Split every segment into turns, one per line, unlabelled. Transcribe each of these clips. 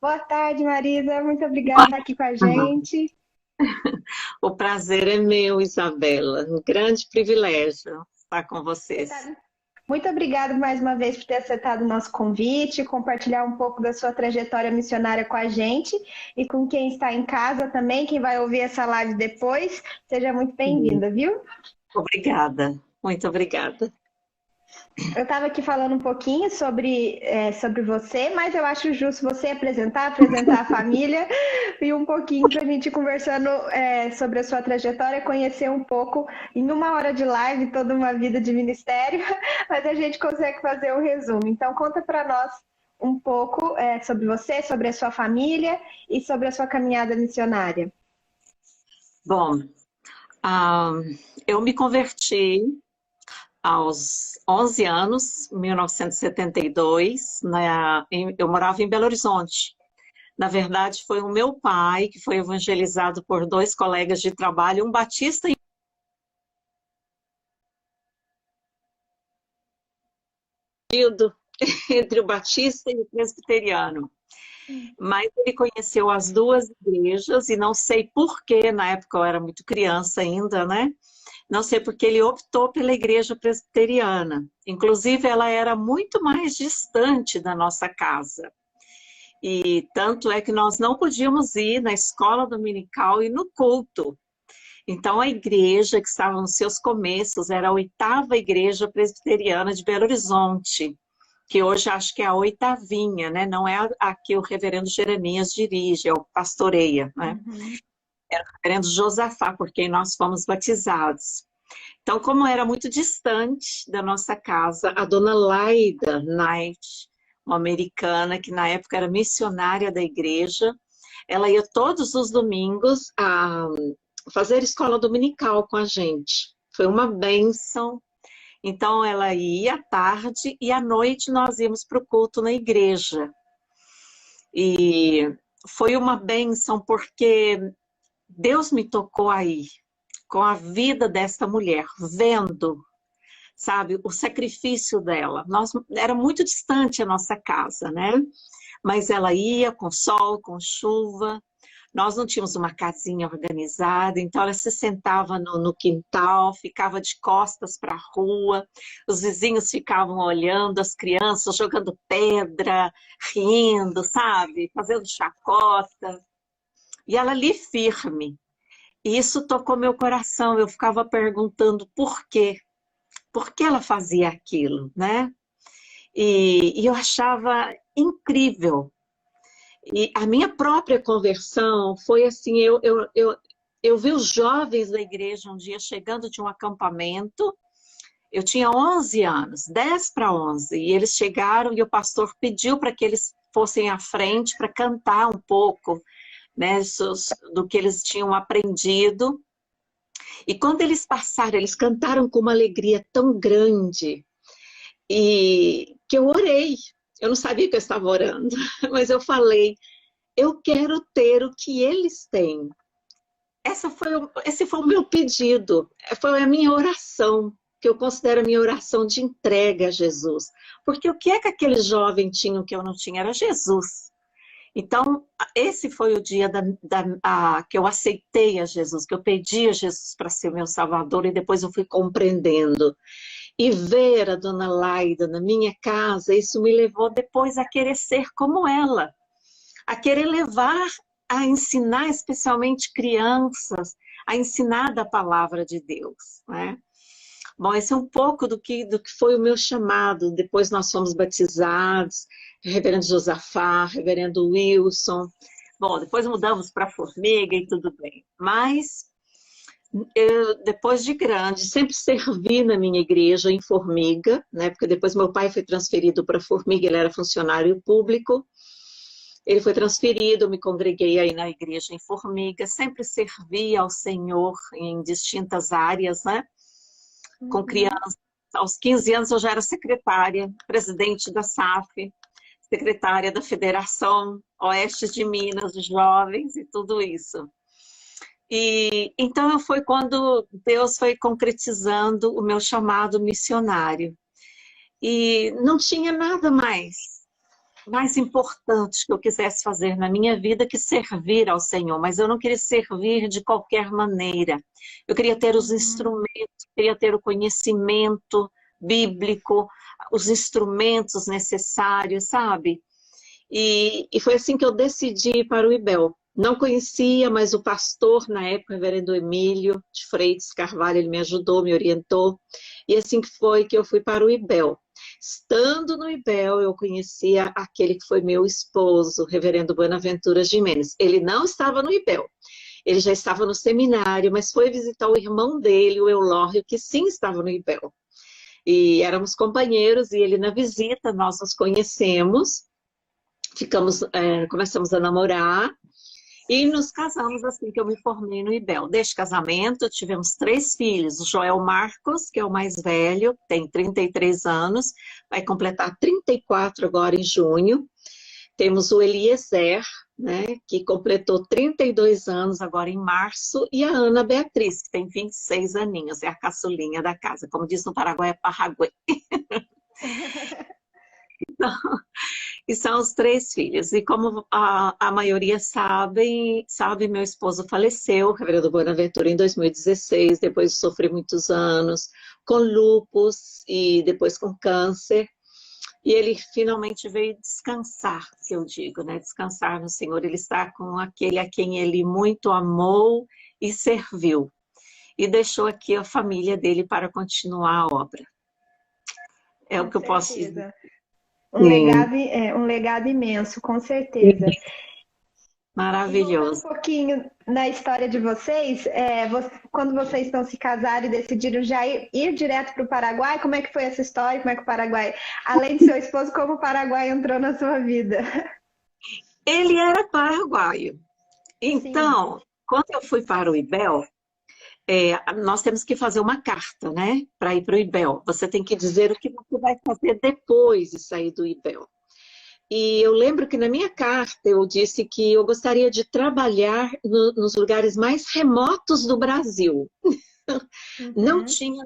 Boa tarde, Marisa. Muito obrigada por estar aqui com a gente.
O prazer é meu, Isabela. Um grande privilégio estar com
Você
vocês.
tá- Muito obrigada mais uma vez por ter aceitado o nosso convite, compartilhar um pouco da sua trajetória missionária com a gente e com quem está em casa também, quem vai ouvir essa live depois. Seja muito
Sim.
bem-vinda, viu?
Obrigada, muito obrigada.
Eu estava aqui falando um pouquinho sobre você, mas eu acho justo você apresentar a família e um pouquinho para a gente ir conversando sobre a sua trajetória, conhecer um pouco em uma hora de live toda uma vida de ministério, mas a gente consegue fazer um resumo. Então, conta para nós um pouco sobre você, sobre a sua família e sobre a sua caminhada missionária.
Bom, ah, eu me converti aos 11 anos, 1972, eu morava em Belo Horizonte. Na verdade, foi o meu pai que foi evangelizado por dois colegas de trabalho, um batista e um entre o batista e o presbiteriano. Mas ele conheceu as duas igrejas e não sei por que, na época eu era muito criança ainda, né? Não sei porque ele optou pela igreja presbiteriana. Inclusive, ela era muito mais distante da nossa casa. E tanto é que nós não podíamos ir na escola dominical e no culto. Então, a igreja que estava nos seus começos era a oitava igreja presbiteriana de Belo Horizonte, que hoje acho que é a oitavinha, né? Não é a que o reverendo Jeremias dirige, é o pastoreia, né?
Uhum.
Era o reverendo Josafá, por quem nós fomos batizados. Então, como era muito distante da nossa casa, a dona Laida Knight, uma americana que na época era missionária da igreja, ela ia todos os domingos a fazer escola dominical com a gente. Foi uma bênção. Então, ela ia à tarde e à noite nós íamos para o culto na igreja. E foi uma bênção porque Deus me tocou aí, com a vida desta mulher, vendo, sabe, o sacrifício dela. Era muito distante a nossa casa, né? Mas ela ia com sol, com chuva. Nós não tínhamos uma casinha organizada, então ela se sentava no quintal, ficava de costas para a rua, os vizinhos ficavam olhando, as crianças jogando pedra, rindo, sabe? Fazendo chacota. E ela ali firme. E isso tocou meu coração. Eu ficava perguntando por quê? Por que ela fazia aquilo, né? E eu achava incrível. E a minha própria conversão foi assim, eu vi os jovens da igreja um dia chegando de um acampamento, eu tinha 11 anos, 10 para 11, e eles chegaram e o pastor pediu para que eles fossem à frente para cantar um pouco, né, do que eles tinham aprendido. E quando eles passaram, eles cantaram com uma alegria tão grande, e que eu orei. Eu não sabia que eu estava orando, mas eu falei, eu quero ter o que eles têm. Esse foi o meu pedido, foi a minha oração, que eu considero a minha oração de entrega a Jesus. Porque o que é que aqueles jovens tinham que eu não tinha? Era Jesus. Então, esse foi o dia que eu aceitei a Jesus, que eu pedi a Jesus para ser o meu Salvador, e depois eu fui compreendendo. E ver a dona Laida na minha casa, isso me levou depois a querer ser como ela, a querer levar, a ensinar especialmente crianças, a ensinar da palavra de Deus, né? Bom, esse é um pouco do que foi o meu chamado. Depois nós fomos batizados, reverendo Josafá, reverendo Wilson. Bom, depois mudamos para Formiga e tudo bem. Mas eu, depois de grande, sempre servi na minha igreja em Formiga, né? Porque depois meu pai foi transferido para Formiga, ele era funcionário público. Ele foi transferido, eu me congreguei aí na igreja em Formiga, sempre servi ao Senhor em distintas áreas, né? Com
Uhum.
crianças. Aos 15 anos eu já era secretária, presidente da SAF, secretária da Federação Oeste de Minas, de Jovens e tudo isso. E então foi quando Deus foi concretizando o meu chamado missionário. E não tinha nada mais. mais importante que eu quisesse fazer na minha vida que servir ao Senhor, mas eu não queria servir de qualquer maneira. Eu queria ter os
Uhum.
instrumentos, queria ter o conhecimento bíblico, os instrumentos necessários, sabe? E foi assim que eu decidi ir para o IBEL. Não conhecia, mas o pastor, na época, o reverendo Emílio de Freitas Carvalho, ele me ajudou, me orientou. E assim que foi que eu fui para o IBEL. Estando no IBEL, eu conhecia aquele que foi meu esposo, o reverendo Buenaventura Gimenez. Ele não estava no IBEL, ele já estava no seminário, mas foi visitar o irmão dele, o Eulório, que sim estava no IBEL. E éramos companheiros, e ele na visita, nós nos conhecemos, começamos a namorar, e nos casamos assim que eu me formei no IBEL. Deste casamento, tivemos 3 filhos. O Joel Marcos, que é o mais velho, tem 33 anos, vai completar 34 agora em junho. Temos o Eliezer, né, que completou 32 anos agora em março, e a Ana Beatriz, que tem 26 aninhos, é a caçulinha da casa. Como diz no Paraguai, é Parraguê. E são os 3 filhos. E como a maioria sabe, meu esposo faleceu, o reverendo Bonaventura, em 2016, depois de sofrer muitos anos com lúpus e depois com câncer. E ele finalmente veio descansar, que eu digo, né? Descansar no Senhor. Ele está com aquele a quem ele muito amou e serviu. E deixou aqui a família dele para continuar a obra. É o
Com
que eu posso dizer.
certeza.
Sim,
Um legado imenso, com certeza. E voltando um
maravilhoso.
pouquinho na história de vocês, quando vocês estão se casarem e decidiram já ir direto para o Paraguai, como é que foi essa história? Como é que o Paraguai, além de seu esposo, como o Paraguai entrou na sua vida?
Ele era paraguaio.
Sim.
Então, quando eu fui para o IBEL, nós temos que fazer uma carta, né? Para ir para o IBEL. Você tem que dizer o que você vai fazer depois de sair do IBEL. E eu lembro que na minha carta eu disse que eu gostaria de trabalhar nos lugares mais remotos do Brasil. Não
Uhum.
tinha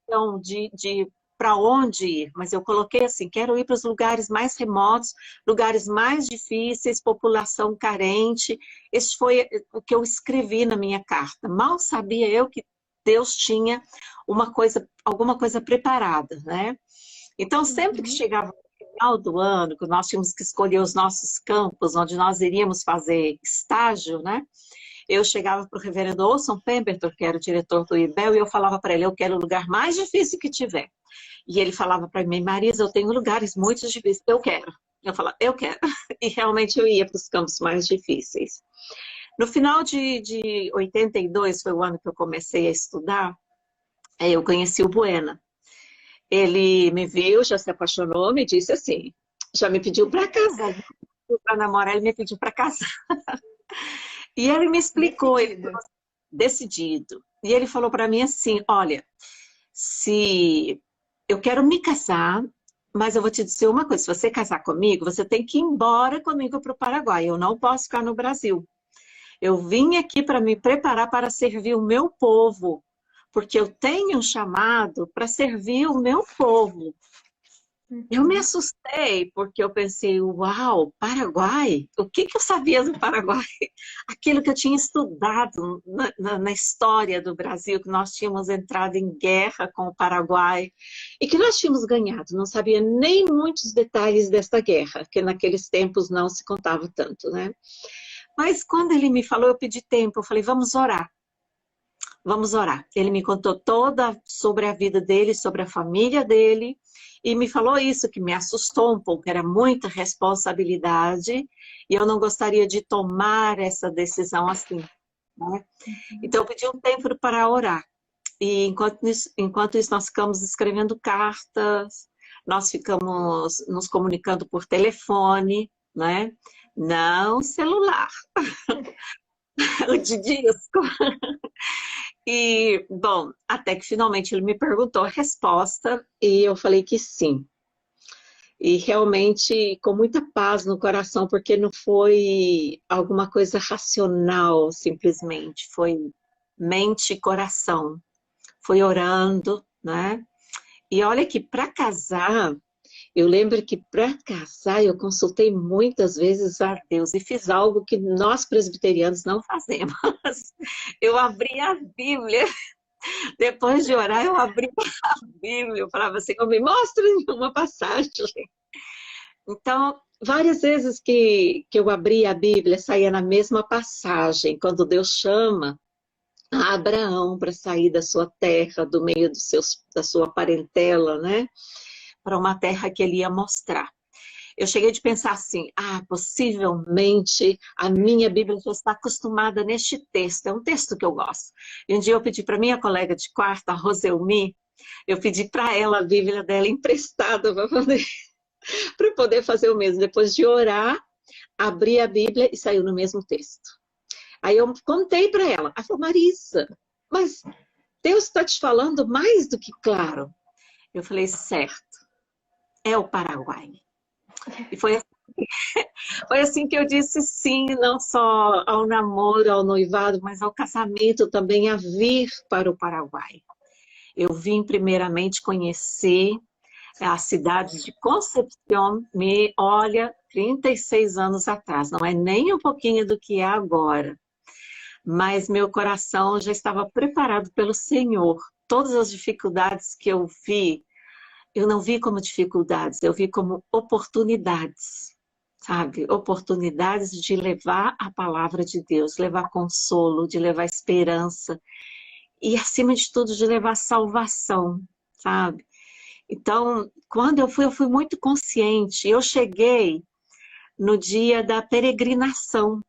noção de para onde ir, mas eu coloquei assim, quero ir para os lugares mais remotos, lugares mais difíceis, população carente. Esse foi o que eu escrevi na minha carta. Mal sabia eu que Deus tinha alguma coisa preparada, né? Então, sempre que
Uhum.
chegava no final do ano, que nós tínhamos que escolher os nossos campos, onde nós iríamos fazer estágio, né? Eu chegava para o reverendo Olson Pemberton, que era o diretor do IBEL, e eu falava para ele, eu quero o lugar mais difícil que tiver. E ele falava para mim, Marisa, eu tenho lugares muito difíceis, eu quero. Eu falava, eu quero. E realmente eu ia para os campos mais difíceis. No final de 82, foi o ano que eu comecei a estudar, eu conheci o Buena. Ele me viu, já se apaixonou, me disse assim, já me pediu para casar, para namorar, ele me pediu para casar. E ele me explicou, ele
Decidido.
decidido. E ele falou para mim assim, olha, se eu quero me casar, mas eu vou te dizer uma coisa, se você casar comigo, você tem que ir embora comigo para o Paraguai, eu não posso ficar no Brasil. Eu vim aqui para me preparar para servir o meu povo, porque eu tenho um chamado para servir o meu povo. Eu me
Uhum.
assustei, porque eu pensei, uau, Paraguai? O que que eu sabia do Paraguai? Aquilo que eu tinha estudado na história do Brasil, que nós tínhamos entrado em guerra com o Paraguai e que nós tínhamos ganhado. Não sabia nem muitos detalhes desta guerra, que naqueles tempos não se contava tanto, né? Mas quando ele me falou, eu pedi tempo, eu falei, vamos orar. Vamos orar. Ele me contou toda sobre a vida dele, sobre a família dele, e me falou isso, que me assustou um pouco, era muita responsabilidade, e eu não gostaria de tomar essa decisão assim, né? Então, eu pedi um tempo para orar. E enquanto isso, nós ficamos escrevendo cartas, nós ficamos nos comunicando por telefone, né? Não celular, o de disco. E, bom, até que finalmente ele me perguntou a resposta e eu falei que sim. E realmente com muita paz no coração, porque não foi alguma coisa racional, simplesmente. Foi mente e coração. Foi orando, né? E olha que para casar, Eu lembro que para casar eu consultei muitas vezes a Deus e fiz algo que nós presbiterianos não fazemos. Eu abri a Bíblia, depois de orar eu abri a Bíblia, eu falava assim, me mostra uma passagem. Então, várias vezes que eu abria a Bíblia, saía na mesma passagem, quando Deus chama a Abraão para sair da sua terra, do meio da sua parentela, né? Para uma terra que ele ia mostrar. Eu cheguei de pensar assim, possivelmente a minha Bíblia já está acostumada neste texto, é um texto que eu gosto. E um dia eu pedi para minha colega de quarto, a Roselmi, eu pedi para ela a Bíblia dela emprestada para poder fazer o mesmo. Depois de orar, abri a Bíblia e saiu no mesmo texto. Aí eu contei para ela, ela falou, Marisa, mas Deus está te falando mais do que claro. Eu falei, certo, é o Paraguai. E foi assim que eu disse sim, não só ao namoro, ao noivado, mas ao casamento também, a vir para o Paraguai. Eu vim primeiramente conhecer a cidade de Concepción, olha, 36 anos atrás, não é nem um pouquinho do que é agora. Mas meu coração já estava preparado pelo Senhor. Todas as dificuldades que eu vi, eu não vi como dificuldades, eu vi como oportunidades, sabe? Oportunidades de levar a palavra de Deus, levar consolo, de levar esperança e, acima de tudo, de levar salvação, sabe? Então, quando eu fui muito consciente. Eu cheguei no dia da peregrinação,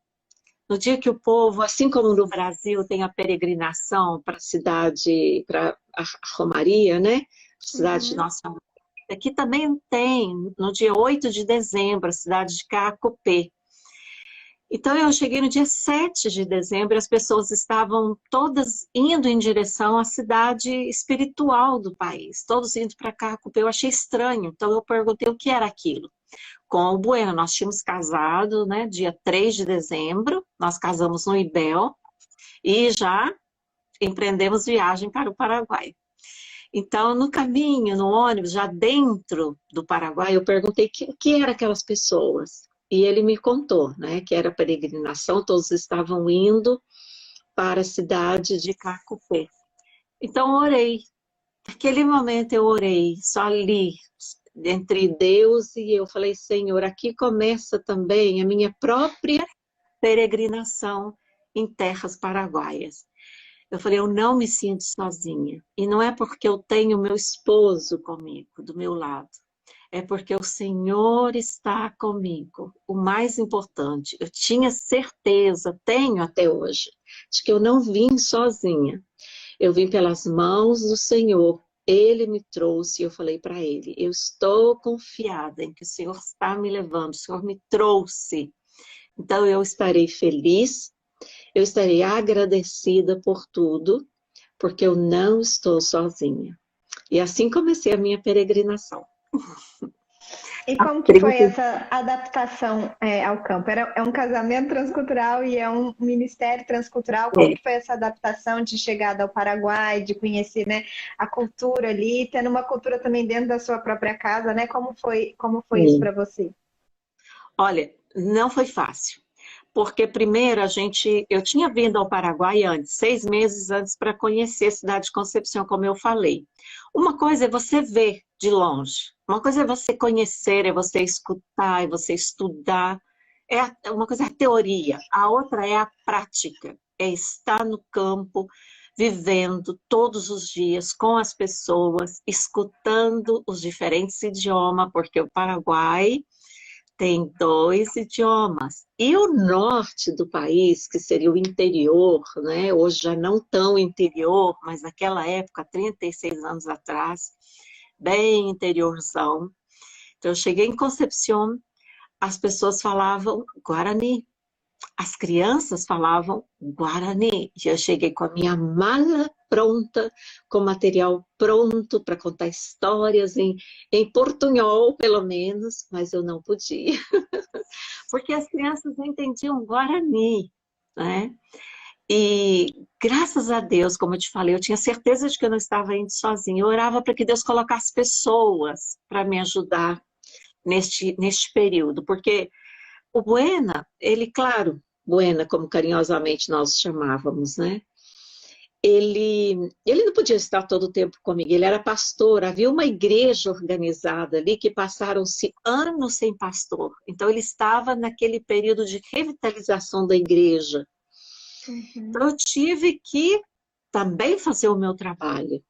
no dia que o povo, assim como no Brasil, tem a peregrinação para a cidade, para a Romaria, né? Cidade de Nossa Senhora. Aqui também tem, no dia 8 de dezembro, a cidade de Cacupé. Então, eu cheguei no dia 7 de dezembro e as pessoas estavam todas indo em direção à cidade espiritual do país, todos indo para Cacupé. Eu achei estranho, então eu perguntei o que era aquilo. Com o Bueno, nós tínhamos casado, né, dia 3 de dezembro, nós casamos no Ibel e já empreendemos viagem para o Paraguai. Então, no caminho, no ônibus, já dentro do Paraguai, eu perguntei o que eram aquelas pessoas. E ele me contou, né, que era peregrinação, todos estavam indo para a cidade de Cacupé. Então, orei. Naquele momento eu orei, só ali, entre Deus e eu. Falei, Senhor, aqui começa também a minha própria peregrinação em terras paraguaias. Eu falei, eu não me sinto sozinha. E não é porque eu tenho meu esposo comigo, do meu lado. É porque o Senhor está comigo. O mais importante, eu tinha certeza, tenho até hoje, de que eu não vim sozinha. Eu vim pelas mãos do Senhor. Ele me trouxe e eu falei para ele, eu estou confiada em que o Senhor está me levando, o Senhor me trouxe. Então eu estarei feliz, eu estarei agradecida por tudo, porque eu não estou sozinha. E assim comecei a minha peregrinação.
E como que foi essa adaptação ao campo? É um casamento transcultural e é um ministério transcultural. Como que foi essa adaptação de chegada ao Paraguai, de conhecer, né, a cultura ali, tendo uma cultura também dentro da sua própria casa, né? Como foi isso para você?
Olha, não foi fácil. Porque primeiro eu tinha vindo ao Paraguai antes, 6 meses antes, para conhecer a cidade de Concepción, como eu falei. Uma coisa é você ver de longe, uma coisa é você conhecer, é você escutar, é você estudar. Uma coisa é a teoria, a outra é a prática, é estar no campo, vivendo todos os dias com as pessoas, escutando os diferentes idiomas, porque o Paraguai tem 2 idiomas. E o norte do país, que seria o interior, né? Hoje já não tão interior, mas naquela época, 36 anos atrás, bem interiorzão. Então, eu cheguei em Concepción, as pessoas falavam Guarani. As crianças falavam Guarani. E eu cheguei com a minha mala pronta, com material pronto para contar histórias em portunhol, pelo menos, mas eu não podia. Porque as crianças não entendiam Guarani, né? E graças a Deus, como eu te falei, eu tinha certeza de que eu não estava indo sozinha. Eu orava para que Deus colocasse pessoas para me ajudar neste período, porque o Buena, ele, claro, Buena, como carinhosamente nós chamávamos, né? Ele não podia estar todo o tempo comigo, ele era pastor, havia uma igreja organizada ali que passaram-se anos sem pastor, então ele estava naquele período de revitalização da igreja. Então eu tive que também fazer o meu trabalho.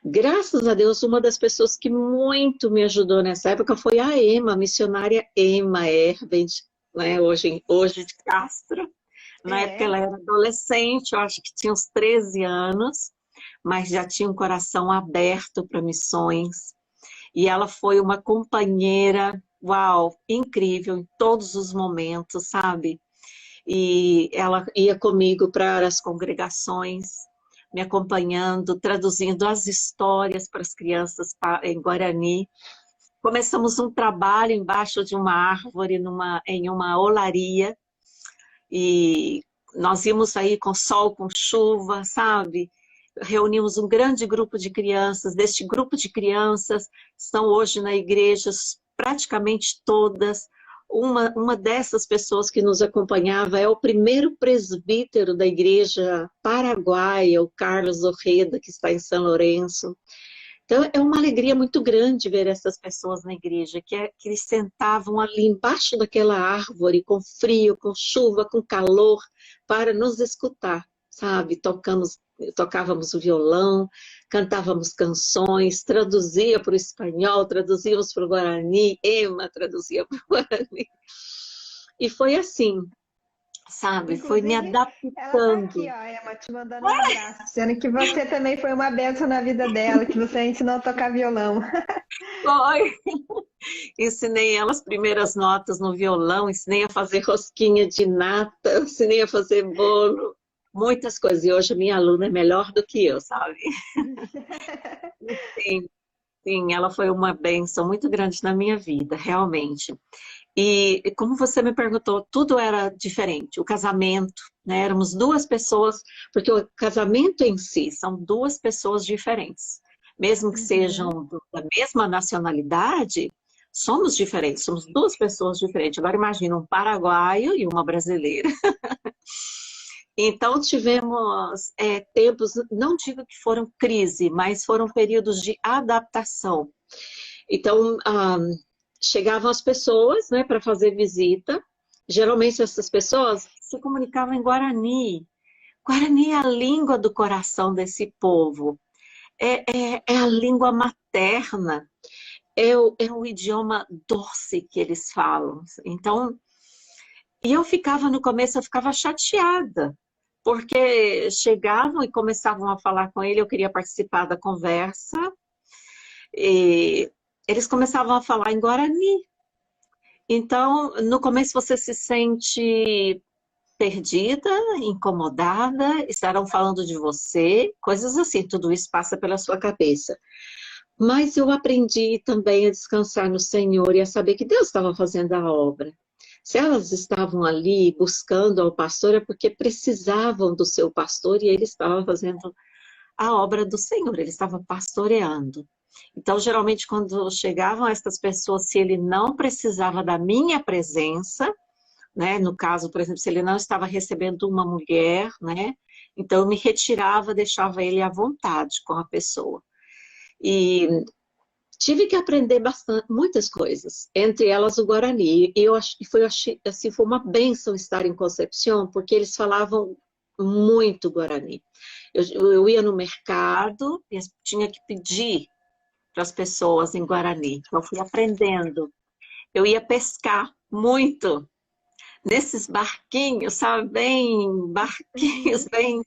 Graças a Deus, uma das pessoas que muito me ajudou nessa época foi a Emma, a missionária Emma Herbert, né, hoje de Castro. Na época ela era adolescente, eu acho que tinha uns 13 anos, mas já tinha um coração aberto para missões. E ela foi uma companheira, uau, incrível em todos os momentos, sabe? E ela ia comigo para as congregações, me acompanhando, traduzindo as histórias para as crianças em Guarani. Começamos um trabalho embaixo de uma árvore, em uma olaria, e nós íamos aí com sol, com chuva, sabe? Reunimos um grande grupo de crianças. Deste grupo de crianças estão hoje na igreja praticamente todas. Uma dessas pessoas que nos acompanhava é o primeiro presbítero da igreja paraguaia, o Carlos Orreda, que está em São Lourenço. Então, é uma alegria muito grande ver essas pessoas na igreja, que eles sentavam ali embaixo daquela árvore, com frio, com chuva, com calor, para nos escutar, sabe? Tocávamos o violão, cantávamos canções, traduzia para o espanhol, traduzíamos para o Guarani, Emma traduzia para o Guarani. E foi assim, sabe?
Inclusive,
foi me adaptando.
Ela tá aqui, ó, Emma, te mandando um abraço, dizendo que você também foi uma bênção na vida dela, que você ensinou a tocar violão.
Foi! Ensinei ela as primeiras notas no violão, ensinei a fazer rosquinha de nata, ensinei a fazer bolo, muitas coisas. E hoje a minha aluna é melhor do que eu, sabe? Sim, sim, ela foi uma bênção muito grande na minha vida, realmente. E como você me perguntou, tudo era diferente. O casamento, né? Éramos duas pessoas, porque o casamento em si são duas pessoas diferentes. Mesmo que sejam da mesma nacionalidade, somos diferentes, somos duas pessoas diferentes. Agora imagina um paraguaio e uma brasileira. Então tivemos tempos, não digo que foram crise, mas foram períodos de adaptação. Então, chegavam as pessoas, né, para fazer visita. Geralmente essas pessoas se comunicavam em Guarani. Guarani é a língua do coração desse povo. É a língua materna. É o idioma doce que eles falam. Então, e no começo eu ficava chateada, porque chegavam e começavam a falar com ele, eu queria participar da conversa, e eles começavam a falar em Guarani. Então, no começo você se sente perdida, incomodada, estarão falando de você, coisas assim, tudo isso passa pela sua cabeça. Mas eu aprendi também a descansar no Senhor e a saber que Deus estava fazendo a obra. Se elas estavam ali buscando ao pastor, é porque precisavam do seu pastor e ele estava fazendo a obra do Senhor, ele estava pastoreando. Então, geralmente, quando chegavam essas pessoas, se ele não precisava da minha presença, né, no caso, por exemplo, se ele não estava recebendo uma mulher, né, então eu me retirava, deixava ele à vontade com a pessoa. E tive que aprender muitas coisas, entre elas o Guarani. E foi uma bênção estar em Concepción, porque eles falavam muito Guarani. Eu ia no mercado e tinha que pedir para as pessoas em Guarani. Então, eu fui aprendendo. Eu ia pescar muito nesses barquinhos, sabe? Barquinhos bem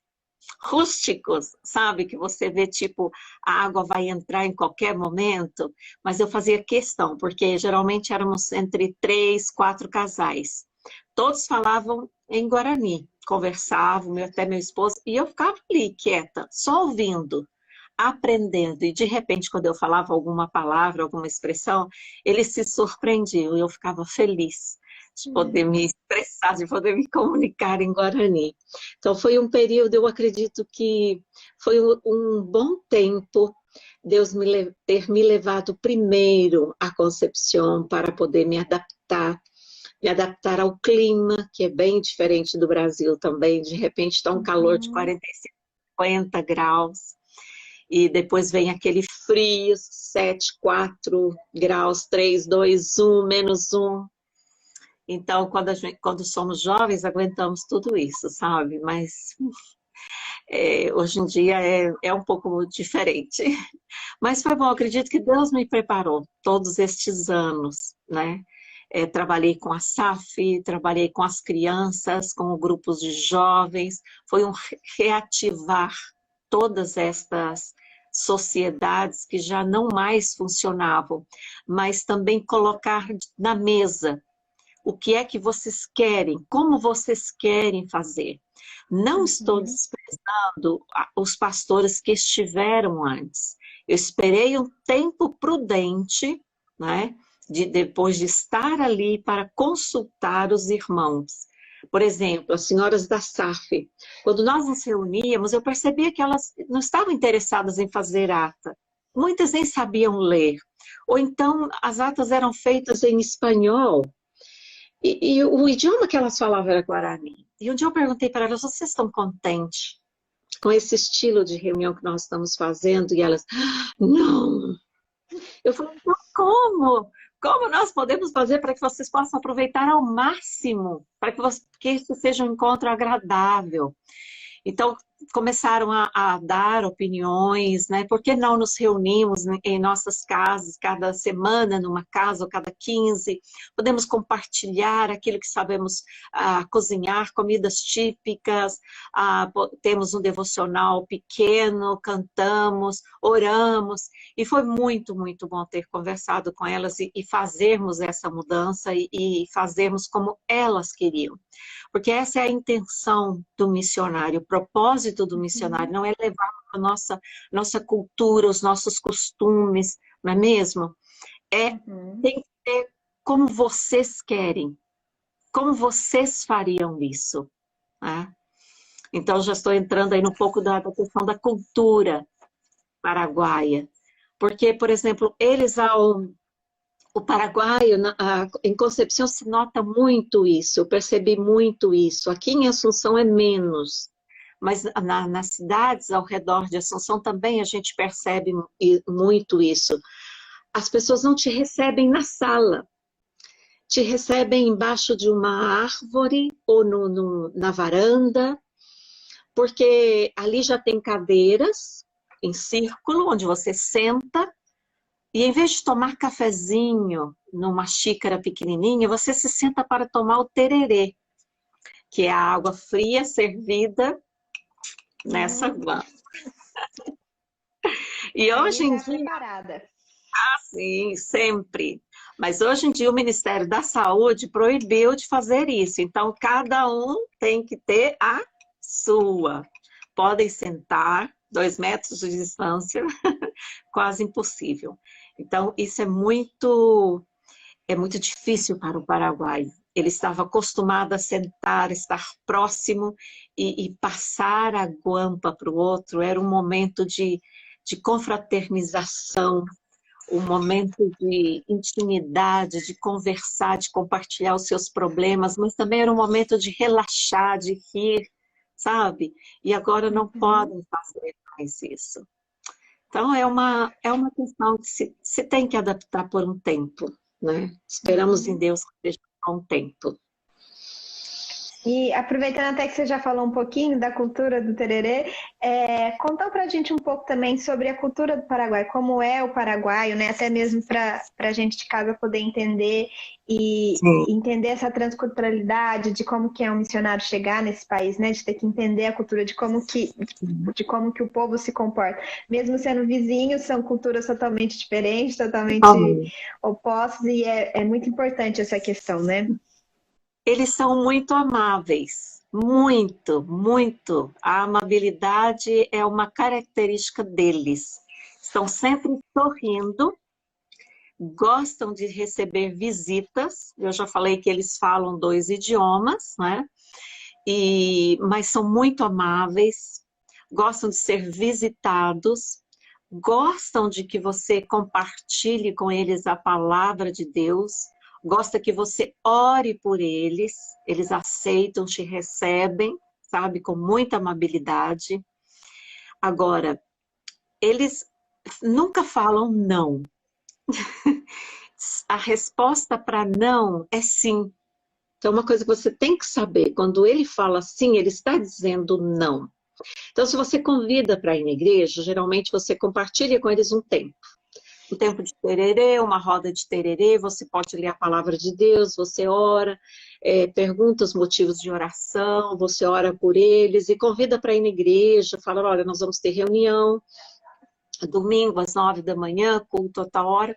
rústicos, sabe? Que você vê, tipo, a água vai entrar em qualquer momento. Mas eu fazia questão, porque geralmente éramos entre 3, 4 casais. Todos falavam em Guarani, conversavam, até meu esposo, e eu ficava ali, quieta, só ouvindo, aprendendo. E de repente, quando eu falava alguma palavra, alguma expressão, eles se surpreendiam e eu ficava feliz de poder me expressar, de poder me comunicar em Guarani. Então foi um período, eu acredito que foi um bom tempo Deus ter me levado primeiro à Concepción para poder me adaptar ao clima, que é bem diferente do Brasil também. De repente está um calor de 45, 50 graus, e depois vem aquele frio, 7, 4 graus, 3, 2, 1, -1. Então, quando somos jovens, aguentamos tudo isso, sabe? Mas hoje em dia é um pouco diferente. Mas foi bom, acredito que Deus me preparou todos estes anos, né? Trabalhei com a SAF, trabalhei com as crianças, com grupos de jovens, foi um reativar todas estas sociedades que já não mais funcionavam, mas também colocar na mesa o que é que vocês querem, como vocês querem fazer. Não estou desprezando os pastores que estiveram antes. Eu esperei um tempo prudente, né, depois de estar ali para consultar os irmãos. Por exemplo, as senhoras da SAF. Quando nós nos reuníamos, eu percebia que elas não estavam interessadas em fazer ata. Muitas nem sabiam ler. Ou então, as atas eram feitas em espanhol. E o idioma que elas falavam era Guarani. E um dia eu perguntei para elas, vocês estão contentes com esse estilo de reunião que nós estamos fazendo? E elas, não. Eu falei, então como? Como nós podemos fazer para que vocês possam aproveitar ao máximo? Para que isso seja um encontro agradável. Então, começaram a dar opiniões, né? Por que não nos reunimos em nossas casas, cada semana, numa casa ou cada 15? Podemos compartilhar aquilo que sabemos cozinhar, comidas típicas, temos um devocional pequeno, cantamos, oramos. E foi muito, muito bom ter conversado com elas e fazermos essa mudança e fazermos como elas queriam. Porque essa é a intenção do missionário, o propósito do missionário, não é levar a nossa cultura, os nossos costumes, não é mesmo? Tem que ser como vocês querem, como vocês fariam isso. Né? Então, já estou entrando aí um pouco da questão da cultura paraguaia. Porque, por exemplo, o paraguaio, em Concepción se nota muito isso, eu percebi muito isso. Aqui em Assunção é menos, mas nas cidades ao redor de Assunção também a gente percebe muito isso. As pessoas não te recebem na sala, te recebem embaixo de uma árvore ou na varanda, porque ali já tem cadeiras em círculo, onde você senta, e em vez de tomar cafezinho numa xícara pequenininha, você se senta para tomar o tererê, que é a água fria servida nessa guampa. E hoje em dia... preparada. Sim, sempre. Mas hoje em dia o Ministério da Saúde proibiu de fazer isso. Então, cada um tem que ter a sua. Podem sentar, 2 metros de distância, quase impossível. Então, isso é muito difícil para o Paraguai. Ele estava acostumado a sentar, estar próximo e passar a guampa para o outro. Era um momento de confraternização, um momento de intimidade, de conversar, de compartilhar os seus problemas, mas também era um momento de relaxar, de rir, sabe? E agora não podem fazer mais isso. Então, é uma questão que se tem que adaptar por um tempo, né? Esperamos em Deus que seja por um tempo.
E aproveitando até que você já falou um pouquinho da cultura do tererê, conta pra gente um pouco também sobre a cultura do Paraguai, como é o paraguaio, né? Até mesmo para a gente de casa poder entender e entender essa transculturalidade de como que é um missionário chegar nesse país, né? De ter que entender a cultura, de como que o povo se comporta. Mesmo sendo vizinhos, são culturas totalmente diferentes, totalmente opostas, e é muito importante essa questão, né?
Eles são muito amáveis, muito, muito. A amabilidade é uma característica deles. Estão sempre sorrindo, gostam de receber visitas. Eu já falei que eles falam 2 idiomas, né? Mas são muito amáveis, gostam de ser visitados, gostam de que você compartilhe com eles a palavra de Deus, gosta que você ore por eles, eles aceitam, te recebem, sabe, com muita amabilidade. Agora, eles nunca falam não. A resposta para não é sim. Então, uma coisa que você tem que saber, quando ele fala sim, ele está dizendo não. Então, se você convida para ir na igreja, geralmente você compartilha com eles um tempo. Um tempo de tererê, uma roda de tererê, você pode ler a palavra de Deus, você ora, pergunta os motivos de oração, você ora por eles e convida para ir na igreja, fala, olha, nós vamos ter reunião, domingo às 9 da manhã, culto a tal hora.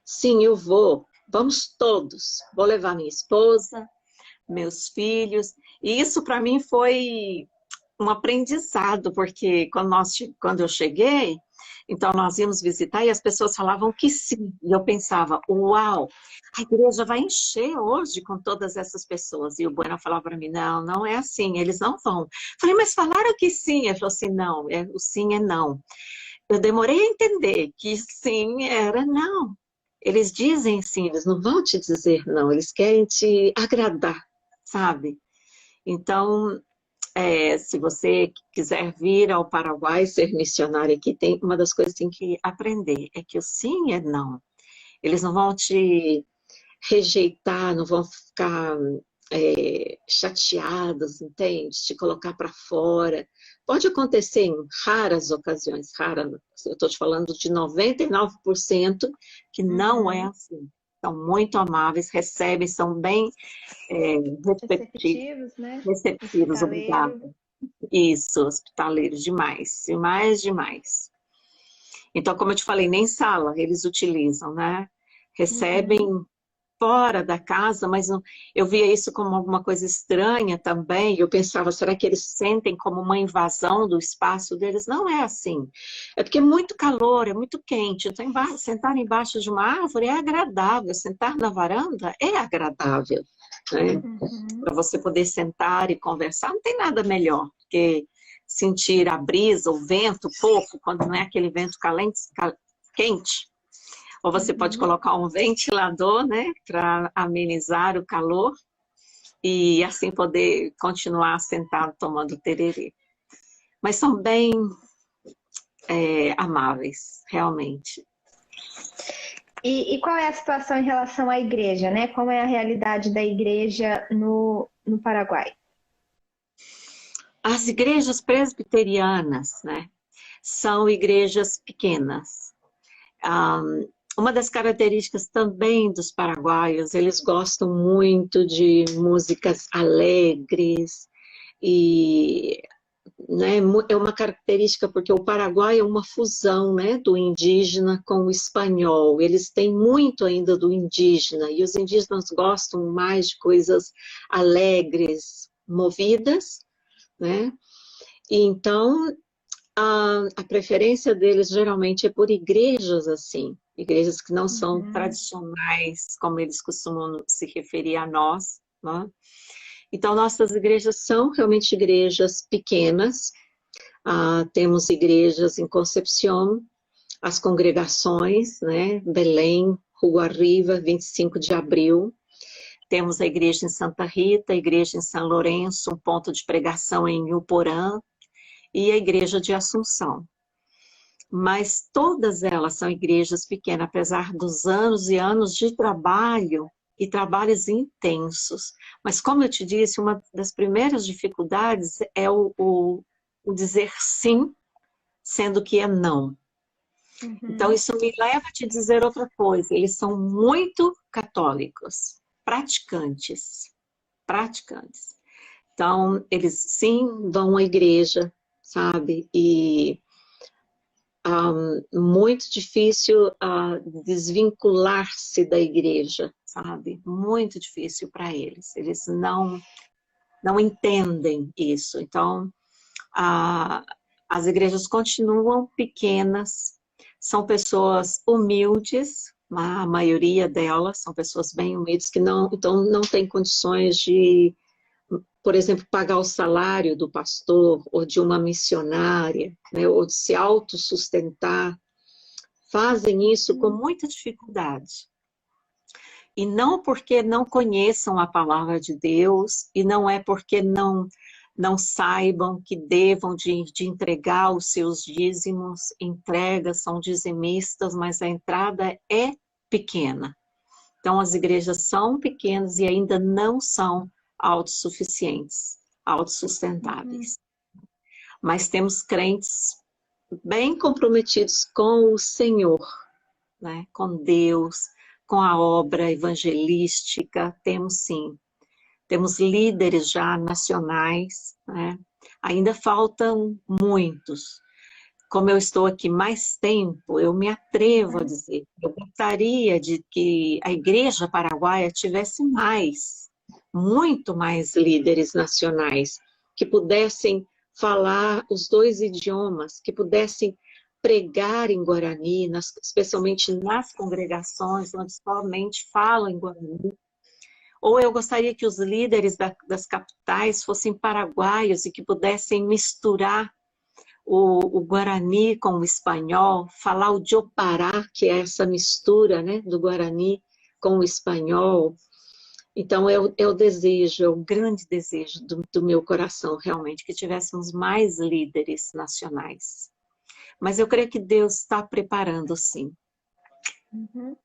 Sim, eu vou. Vamos todos. Vou levar minha esposa, meus filhos. E isso para mim foi um aprendizado, porque quando eu cheguei, então nós íamos visitar e as pessoas falavam que sim. E eu pensava, uau, a igreja vai encher hoje com todas essas pessoas. E o Bueno falava para mim, não, não é assim, eles não vão. Falei, mas falaram que sim. Ele falou assim, não, o sim é não. Eu demorei a entender que sim era não. Eles dizem sim, eles não vão te dizer não, eles querem te agradar, sabe? Então, se você quiser vir ao Paraguai ser missionário aqui, tem uma das coisas que tem que aprender, é que o sim é não. Eles não vão te rejeitar, não vão ficar chateados, entende? Te colocar para fora. Pode acontecer em raras ocasiões, eu estou te falando de 99% que não é assim. São muito amáveis, recebem, são bem
receptivos, né?
Receptivos, obrigada. Isso, hospitaleiros demais, demais, demais. Então, como eu te falei, nem sala eles utilizam, né? Recebem fora da casa, mas eu via isso como alguma coisa estranha também. Eu pensava, será que eles sentem como uma invasão do espaço deles? Não é assim. É porque é muito calor, é muito quente. Então, sentar embaixo de uma árvore é agradável. Sentar na varanda é agradável, né? Para você poder sentar e conversar, não tem nada melhor que sentir a brisa, o vento, pouco, quando não é aquele vento quente. Ou você pode colocar um ventilador, né, para amenizar o calor e assim poder continuar sentado tomando tererê. Mas são bem amáveis, realmente.
E qual é a situação em relação à igreja, né? Como é a realidade da igreja no Paraguai?
As igrejas presbiterianas, né, são igrejas pequenas. Uma das características também dos paraguaios, eles gostam muito de músicas alegres e, né, é uma característica porque o Paraguai é uma fusão, né, do indígena com o espanhol. Eles têm muito ainda do indígena e os indígenas gostam mais de coisas alegres, movidas, né? E então a preferência deles geralmente é por igrejas assim, igrejas que não são tradicionais, como eles costumam se referir a nós, né? Então, nossas igrejas são realmente igrejas pequenas. Temos igrejas em Concepción, as congregações, né? Belém, Rua Riva, 25 de abril. Temos a igreja em Santa Rita, a igreja em São Lourenço, um ponto de pregação em Uporã, e a igreja de Assunção. Mas todas elas são igrejas pequenas, apesar dos anos e anos de trabalho, e trabalhos intensos. Mas, como eu te disse, uma das primeiras dificuldades é o dizer sim, sendo que é não. Então, isso me leva a te dizer outra coisa. Eles são muito católicos, praticantes. Então, eles sim vão à igreja, sabe? E muito difícil desvincular-se da igreja, sabe? Muito difícil para eles. Eles não entendem isso. Então, as igrejas continuam pequenas, são pessoas humildes, a maioria delas são pessoas bem humildes que não têm condições de, por exemplo, pagar o salário do pastor ou de uma missionária, né, ou de se autossustentar, fazem isso com muita dificuldade. E não porque não conheçam a palavra de Deus, e não é porque não saibam que devam de entregar os seus dízimos, são dizimistas, mas a entrada é pequena. Então, as igrejas são pequenas e ainda não são autossuficientes, autossustentáveis. Mas temos crentes bem comprometidos com o Senhor, né? Com Deus, com a obra evangelística, temos sim. Temos líderes já nacionais, né? Ainda faltam muitos. Como eu estou aqui mais tempo, eu me atrevo a dizer, eu gostaria de que a Igreja Paraguaia tivesse muito mais líderes nacionais, que pudessem falar os 2 idiomas, que pudessem pregar em Guarani, especialmente nas congregações onde somente falam em Guarani. Ou eu gostaria que os líderes das capitais fossem paraguaios e que pudessem misturar o Guarani com o espanhol, falar o Diopará, que é essa mistura, né, do Guarani com o espanhol. Então, é o desejo, é o grande desejo do meu coração, realmente, que tivéssemos mais líderes nacionais. Mas eu creio que Deus está preparando, sim.
Uhum.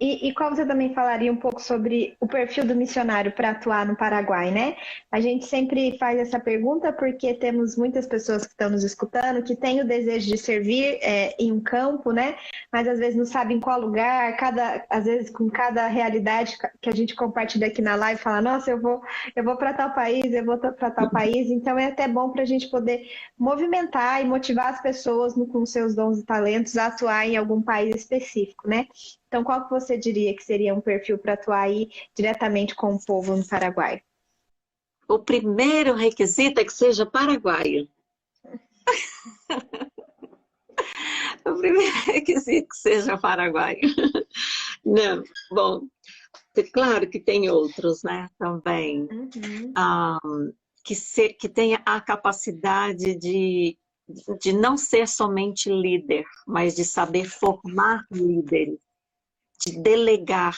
E como você também falaria um pouco sobre o perfil do missionário para atuar no Paraguai, né? A gente sempre faz essa pergunta porque temos muitas pessoas que estão nos escutando que têm o desejo de servir em um campo, né? Mas às vezes não sabem qual lugar, às vezes com cada realidade que a gente compartilha aqui na live, fala, nossa, eu vou para tal país, eu vou para tal país. Então é até bom para a gente poder movimentar e motivar as pessoas com seus dons e talentos a atuar em algum país específico, né? Então, qual que você diria que seria um perfil para atuar aí diretamente com o povo no Paraguai?
O primeiro requisito é que seja paraguaio. O primeiro requisito é que seja paraguaio. Não, bom, claro que tem outros, né, também. Que tenha a capacidade de não ser somente líder, mas de saber formar líderes, de delegar,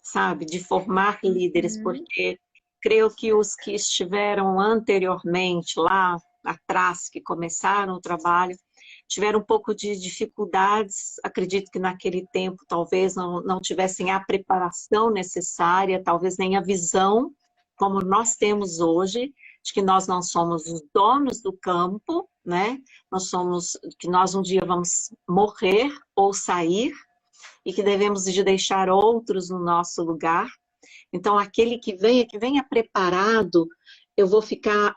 sabe? De formar líderes, porque creio que os que estiveram anteriormente lá atrás, que começaram o trabalho, tiveram um pouco de dificuldades. Acredito que naquele tempo talvez não tivessem a preparação necessária, talvez nem a visão, como nós temos hoje, de que nós não somos os donos do campo, né? Que nós um dia vamos morrer ou sair, e que devemos de deixar outros no nosso lugar. Então, aquele que venha preparado, eu vou ficar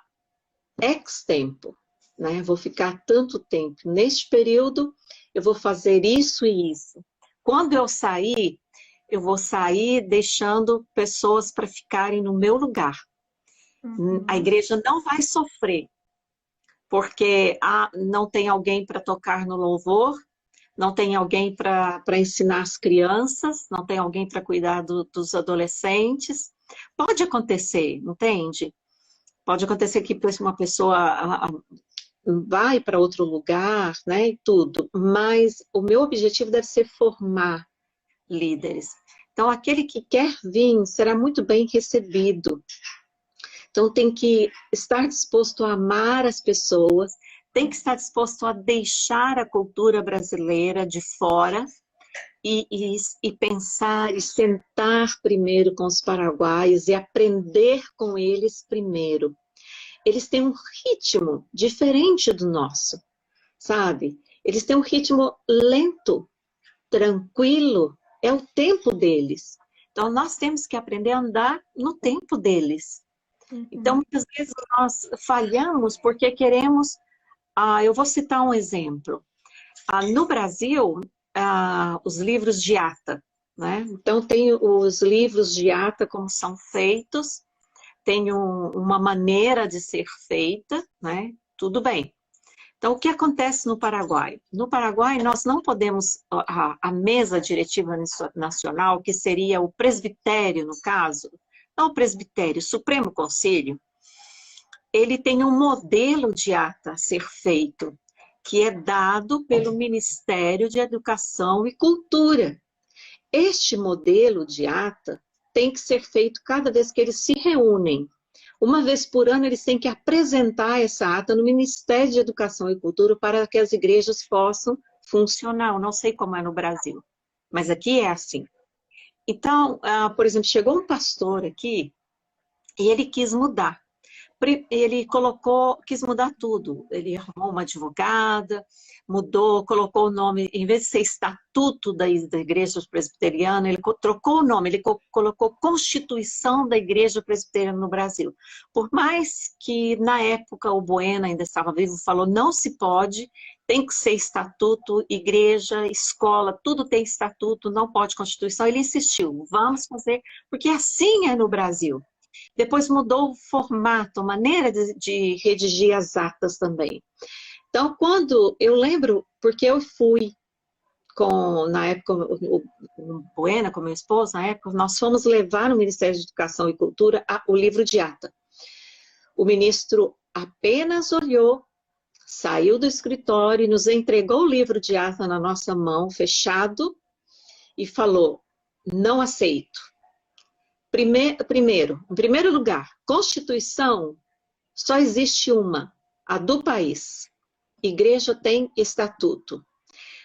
X tempo, né? Vou ficar tanto tempo. Neste período, eu vou fazer isso e isso. Quando eu sair, eu vou sair deixando pessoas para ficarem no meu lugar. A igreja não vai sofrer, porque não tem alguém para tocar no louvor, não tem alguém para ensinar as crianças, não tem alguém para cuidar dos adolescentes. Pode acontecer, entende? Pode acontecer que uma pessoa vai para outro lugar, né, e tudo. Mas o meu objetivo deve ser formar líderes. Então, aquele que quer vir será muito bem recebido. Então, tem que estar disposto a amar as pessoas, tem que estar disposto a deixar a cultura brasileira de fora e pensar e sentar primeiro com os paraguaios e aprender com eles primeiro. Eles têm um ritmo diferente do nosso, sabe? Eles têm um ritmo lento, tranquilo, é o tempo deles. Então, nós temos que aprender a andar no tempo deles. Então, muitas vezes nós falhamos porque queremos... eu vou citar um exemplo. No Brasil, os livros de ata, né? Então, tem os livros de ata como são feitos, tem uma maneira de ser feita, né? Tudo bem. Então, o que acontece no Paraguai? No Paraguai, nós não podemos... A mesa diretiva nacional, que seria o presbitério, no caso, não o presbitério, o Supremo Conselho, ele tem um modelo de ata a ser feito, que é dado pelo Ministério de Educação e Cultura. Este modelo de ata tem que ser feito cada vez que eles se reúnem. Uma vez por ano, eles têm que apresentar essa ata no Ministério de Educação e Cultura para que as igrejas possam funcionar. Eu não sei como é no Brasil, mas aqui é assim. Então, por exemplo, chegou um pastor aqui e ele quis mudar. Ele quis mudar tudo. Ele arrumou uma advogada, mudou, colocou o nome, em vez de ser Estatuto da Igreja Presbiteriana, ele trocou o nome, ele colocou Constituição da Igreja Presbiteriana no Brasil. Por mais que na época o Bueno ainda estava vivo, falou não se pode, tem que ser estatuto, igreja, escola, tudo tem estatuto, não pode Constituição. Ele insistiu, vamos fazer, porque assim é no Brasil. Depois mudou o formato, a maneira de redigir as atas também. Então, quando eu lembro, porque eu fui na época, o Bueno, com meu esposo, na época, nós fomos levar no Ministério de Educação e Cultura o livro de ata. O ministro apenas olhou, saiu do escritório e nos entregou o livro de ata na nossa mão, fechado, e falou, não aceito. Primeiro, em primeiro lugar, Constituição só existe uma, a do país. Igreja tem estatuto.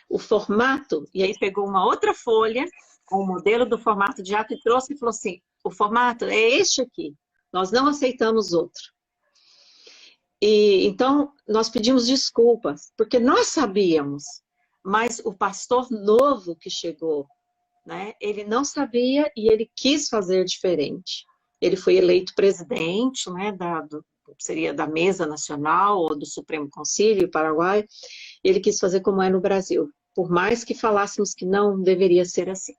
O formato, e aí pegou uma outra folha, com o modelo do formato de ata e trouxe e falou assim, o formato é este aqui, nós não aceitamos outro. E então, nós pedimos desculpas, porque nós sabíamos, mas o pastor novo que chegou, né, ele não sabia e ele quis fazer diferente. Ele foi eleito presidente, né, seria da Mesa Nacional ou do Supremo Concílio Paraguai, e ele quis fazer como é no Brasil, por mais que falássemos que não deveria ser assim.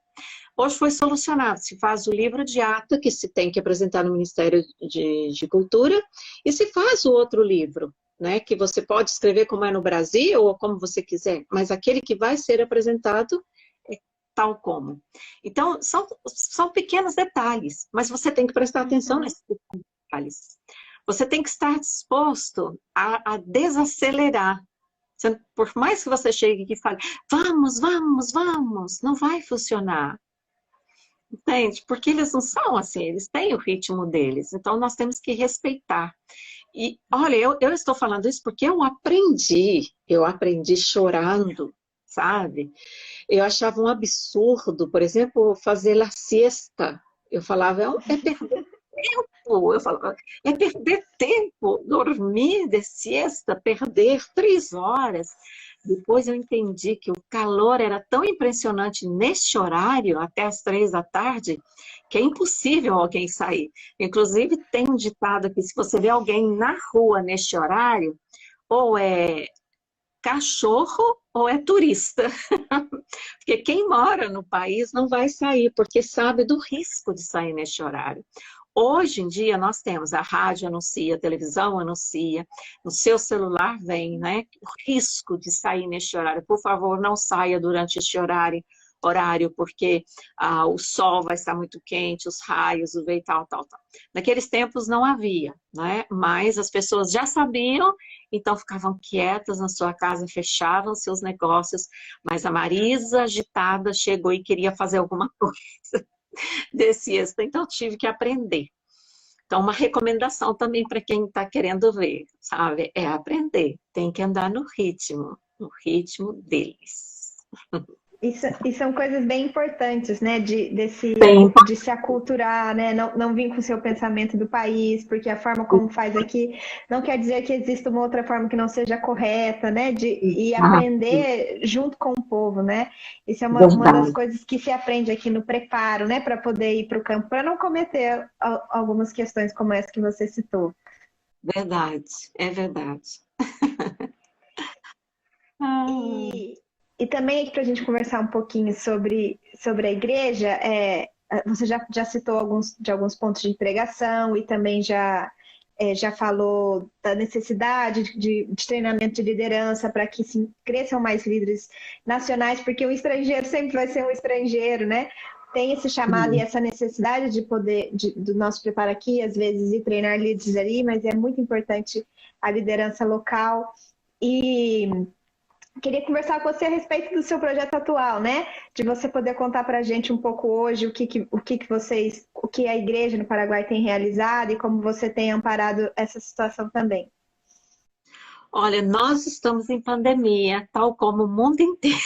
Hoje foi solucionado, se faz o livro de ata, que se tem que apresentar no Ministério de Cultura, e se faz o outro livro, né, que você pode escrever como é no Brasil ou como você quiser, mas aquele que vai ser apresentado tal como. Então, são pequenos detalhes, mas você tem que prestar atenção nesses pequenos detalhes. Você tem que estar disposto a desacelerar. Por mais que você chegue aqui e fale, vamos, vamos, vamos, não vai funcionar. Entende? Porque eles não são assim, eles têm o ritmo deles. Então, nós temos que respeitar. E, olha, eu estou falando isso porque eu aprendi chorando, sabe? Eu achava um absurdo, por exemplo, fazer la siesta. Eu falava, é perder tempo. Eu falava, é perder tempo, dormir de siesta, perder 3 horas. Depois eu entendi que o calor era tão impressionante neste horário, até as 3 da tarde, que é impossível alguém sair. Inclusive, tem um ditado aqui, se você vê alguém na rua neste horário, ou é cachorro ou é turista. Porque quem mora no país não vai sair, porque sabe do risco de sair neste horário. Hoje em dia nós temos a rádio anuncia, a televisão anuncia, no seu celular vem, né? O risco de sair neste horário. Por favor, não saia durante este horário, porque o sol vai estar muito quente, os raios, o vento, tal. Naqueles tempos não havia, né? Mas as pessoas já sabiam, então ficavam quietas na sua casa, fechavam seus negócios, mas a Marisa, agitada, chegou e queria fazer alguma coisa desse êxito, então tive que aprender. Então, uma recomendação também para quem está querendo ver, sabe? É aprender, tem que andar no ritmo deles.
E são coisas bem importantes, né? De se aculturar, né? Não vir com o seu pensamento do país, porque a forma como faz aqui não quer dizer que exista uma outra forma que não seja correta, né? E aprender junto com o povo, né? Isso é uma das coisas que se aprende aqui no preparo, né? Para poder ir para o campo, para não cometer algumas questões como essa que você citou.
Verdade, é verdade.
E também aqui para a gente conversar um pouquinho sobre a igreja, você já citou alguns pontos de pregação e também já falou da necessidade de treinamento de liderança para que cresçam mais líderes nacionais, porque o estrangeiro sempre vai ser um estrangeiro, né? tem esse chamado e essa necessidade de poder, do nosso preparo aqui, às vezes, e treinar líderes ali, mas é muito importante a liderança local. E queria conversar com você a respeito do seu projeto atual, né? De você poder contar para a gente um pouco hoje o que a igreja no Paraguai tem realizado e como você tem amparado essa situação também.
Olha, nós estamos em pandemia, tal como o mundo inteiro.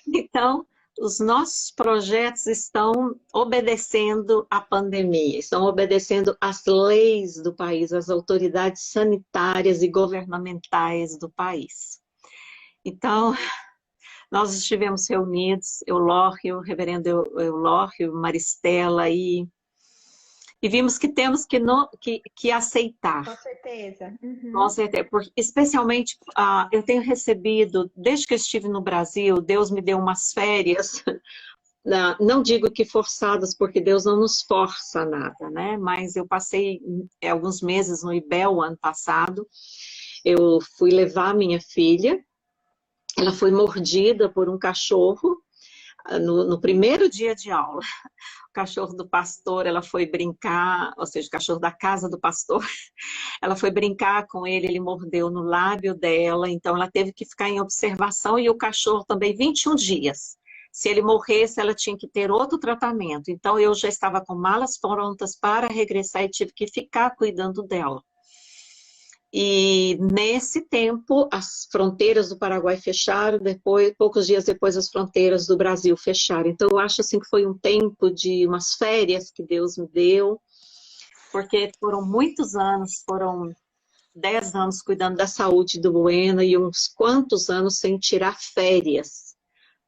Então, os nossos projetos estão obedecendo à pandemia, estão obedecendo às leis do país, às autoridades sanitárias e governamentais do país. Então, nós estivemos reunidos, Eulório, o reverendo Eulório, Maristela, e vimos que temos que aceitar.
Com certeza.
Com certeza. Porque, especialmente, eu tenho recebido, desde que eu estive no Brasil, Deus me deu umas férias, não digo que forçadas, porque Deus não nos força a nada, né? Mas eu passei alguns meses no IBEL ano passado, eu fui levar minha filha, ela foi mordida por um cachorro no primeiro dia de aula. O cachorro do pastor, ela foi brincar, ou seja, o cachorro da casa do pastor, ela foi brincar com ele mordeu no lábio dela, então ela teve que ficar em observação e o cachorro também 21 dias. Se ele morresse, ela tinha que ter outro tratamento. Então eu já estava com malas prontas para regressar e tive que ficar cuidando dela. E nesse tempo, as fronteiras do Paraguai fecharam, poucos dias depois as fronteiras do Brasil fecharam. Então eu acho assim que foi um tempo de umas férias que Deus me deu, porque foram muitos anos, foram 10 anos cuidando da saúde do Bueno e uns quantos anos sem tirar férias,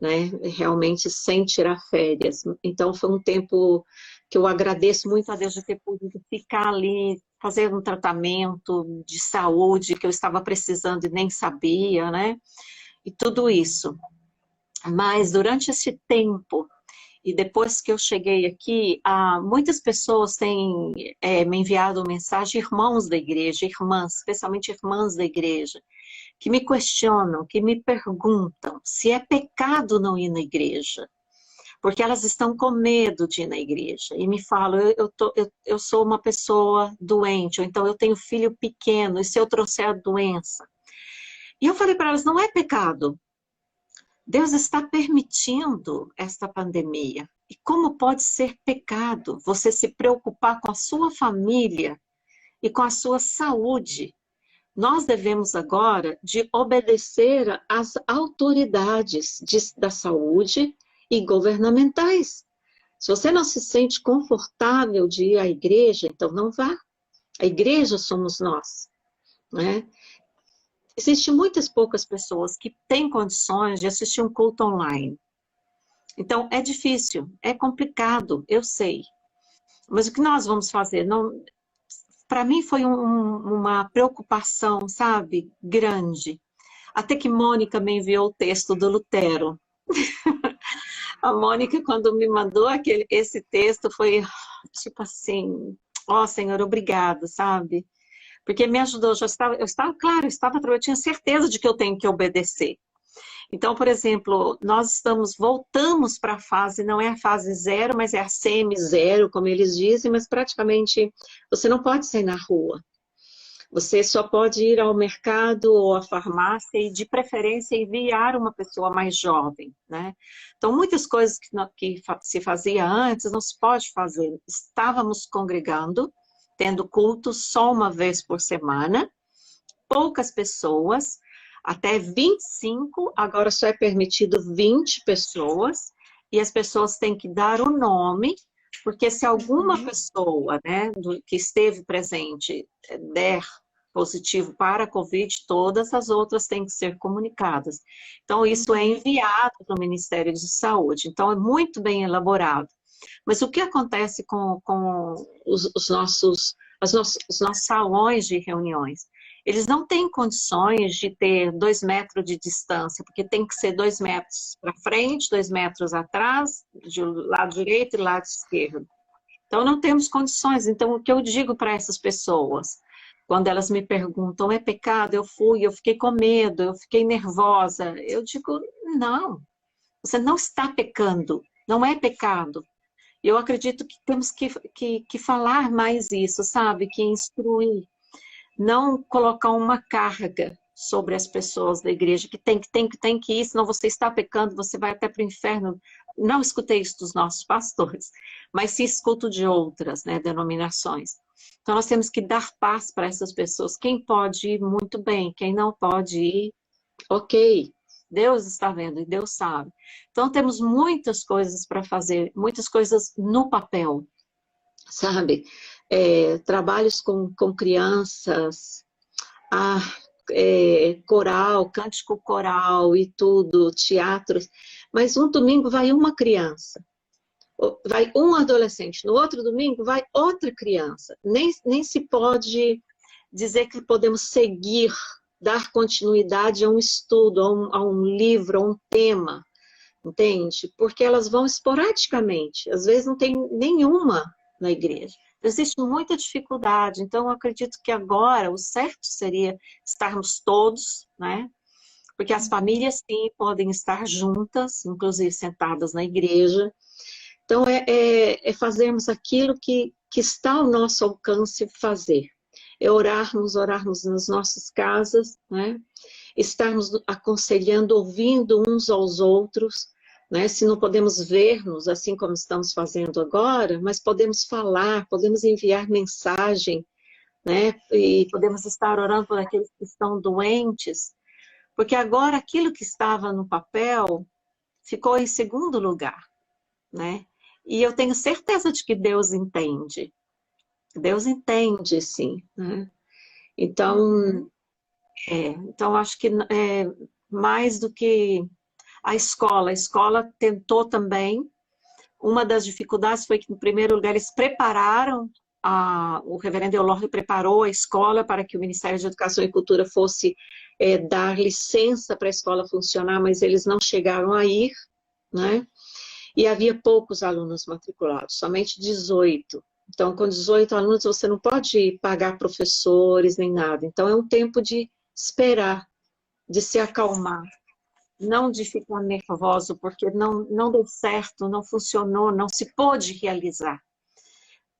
né? Realmente sem tirar férias. Então foi um tempo que eu agradeço muito a Deus de ter podido ficar ali, fazer um tratamento de saúde que eu estava precisando e nem sabia, né? E tudo isso. Mas durante esse tempo, e depois que eu cheguei aqui, muitas pessoas têm me enviado mensagem, irmãos da igreja, irmãs, especialmente irmãs da igreja, que me questionam, que me perguntam se é pecado não ir na igreja. Porque elas estão com medo de ir na igreja. E me falam, eu sou uma pessoa doente, ou então eu tenho filho pequeno, e se eu trouxer a doença? E eu falei para elas, não é pecado. Deus está permitindo esta pandemia. E como pode ser pecado você se preocupar com a sua família e com a sua saúde? Nós devemos agora de obedecer às autoridades da saúde e governamentais. Se você não se sente confortável de ir à igreja, então não vá. A igreja somos nós, né? Existem muitas poucas pessoas que têm condições de assistir um culto online. Então, é difícil, é complicado, eu sei. Mas o que nós vamos fazer? Para mim foi uma preocupação, sabe, grande. Até que Mônica me enviou o texto do Lutero. A Mônica, quando me mandou esse texto, foi tipo assim, ó Senhor, obrigado, sabe? Porque me ajudou, eu tinha certeza de que eu tenho que obedecer. Então, por exemplo, nós voltamos para a fase, não é a fase 0, mas é a semi-0, como eles dizem, mas praticamente você não pode sair na rua. Você só pode ir ao mercado ou à farmácia e, de preferência, enviar uma pessoa mais jovem, né? Então, muitas coisas que se fazia antes não se pode fazer. Estávamos congregando, tendo culto só uma vez por semana, poucas pessoas, até 25, agora só é permitido 20 pessoas, e as pessoas têm que dar o nome, porque se alguma pessoa, né, que esteve presente der positivo para a Covid, todas as outras têm que ser comunicadas. Então, isso é enviado para o Ministério de Saúde. Então, é muito bem elaborado. Mas o que acontece com os nossos salões de reuniões? Eles não têm condições de ter 2 metros de distância, porque tem que ser 2 metros para frente, 2 metros atrás, de lado direito e lado esquerdo. Então, não temos condições. Então, o que eu digo para essas pessoas, quando elas me perguntam, é pecado? Eu fiquei com medo, eu fiquei nervosa. Eu digo, não, você não está pecando. não é pecado. Eu acredito que temos que falar mais isso, sabe? Que instruir, não colocar uma carga sobre as pessoas da igreja, que tem que ir, senão você está pecando, você vai até para o inferno. Não escutei isso dos nossos pastores, mas sim escuto de outras, né, denominações. Então nós temos que dar paz para essas pessoas. Quem pode ir, muito bem. Quem não pode ir, ok. Deus está vendo e Deus sabe. Então temos muitas coisas para fazer, muitas coisas no papel, sabe? Trabalhos com crianças, ah, coral, cântico coral e tudo, teatros. Mas um domingo vai uma criança, vai um adolescente, no outro domingo vai outra criança. Nem se pode dizer que podemos seguir, dar continuidade a um estudo, a um livro, a um tema, entende? Porque elas vão esporadicamente, às vezes não tem nenhuma na igreja. Existe muita dificuldade, então eu acredito que agora o certo seria estarmos todos, né? Porque as famílias sim podem estar juntas, inclusive sentadas na igreja. Então é fazermos aquilo que está ao nosso alcance fazer. É orarmos nas nossas casas, né? Estarmos aconselhando, ouvindo uns aos outros, né? Se não podemos ver-nos assim como estamos fazendo agora, mas podemos falar, podemos enviar mensagem, né? E podemos estar orando por aqueles que estão doentes, porque agora aquilo que estava no papel ficou em segundo lugar, né? E eu tenho certeza de que Deus entende. Deus entende, sim, né? Então, então acho que mais do que a escola tentou também. Uma das dificuldades foi que, em primeiro lugar, eles prepararam, o reverendo Eulório preparou a escola para que o Ministério de Educação e Cultura fosse dar licença para a escola funcionar, mas eles não chegaram a ir, né? E havia poucos alunos matriculados, somente 18. Então, com 18 alunos, você não pode pagar professores nem nada. Então, é um tempo de esperar, de se acalmar, não de ficar nervoso, porque não deu certo, não funcionou, não se pôde realizar.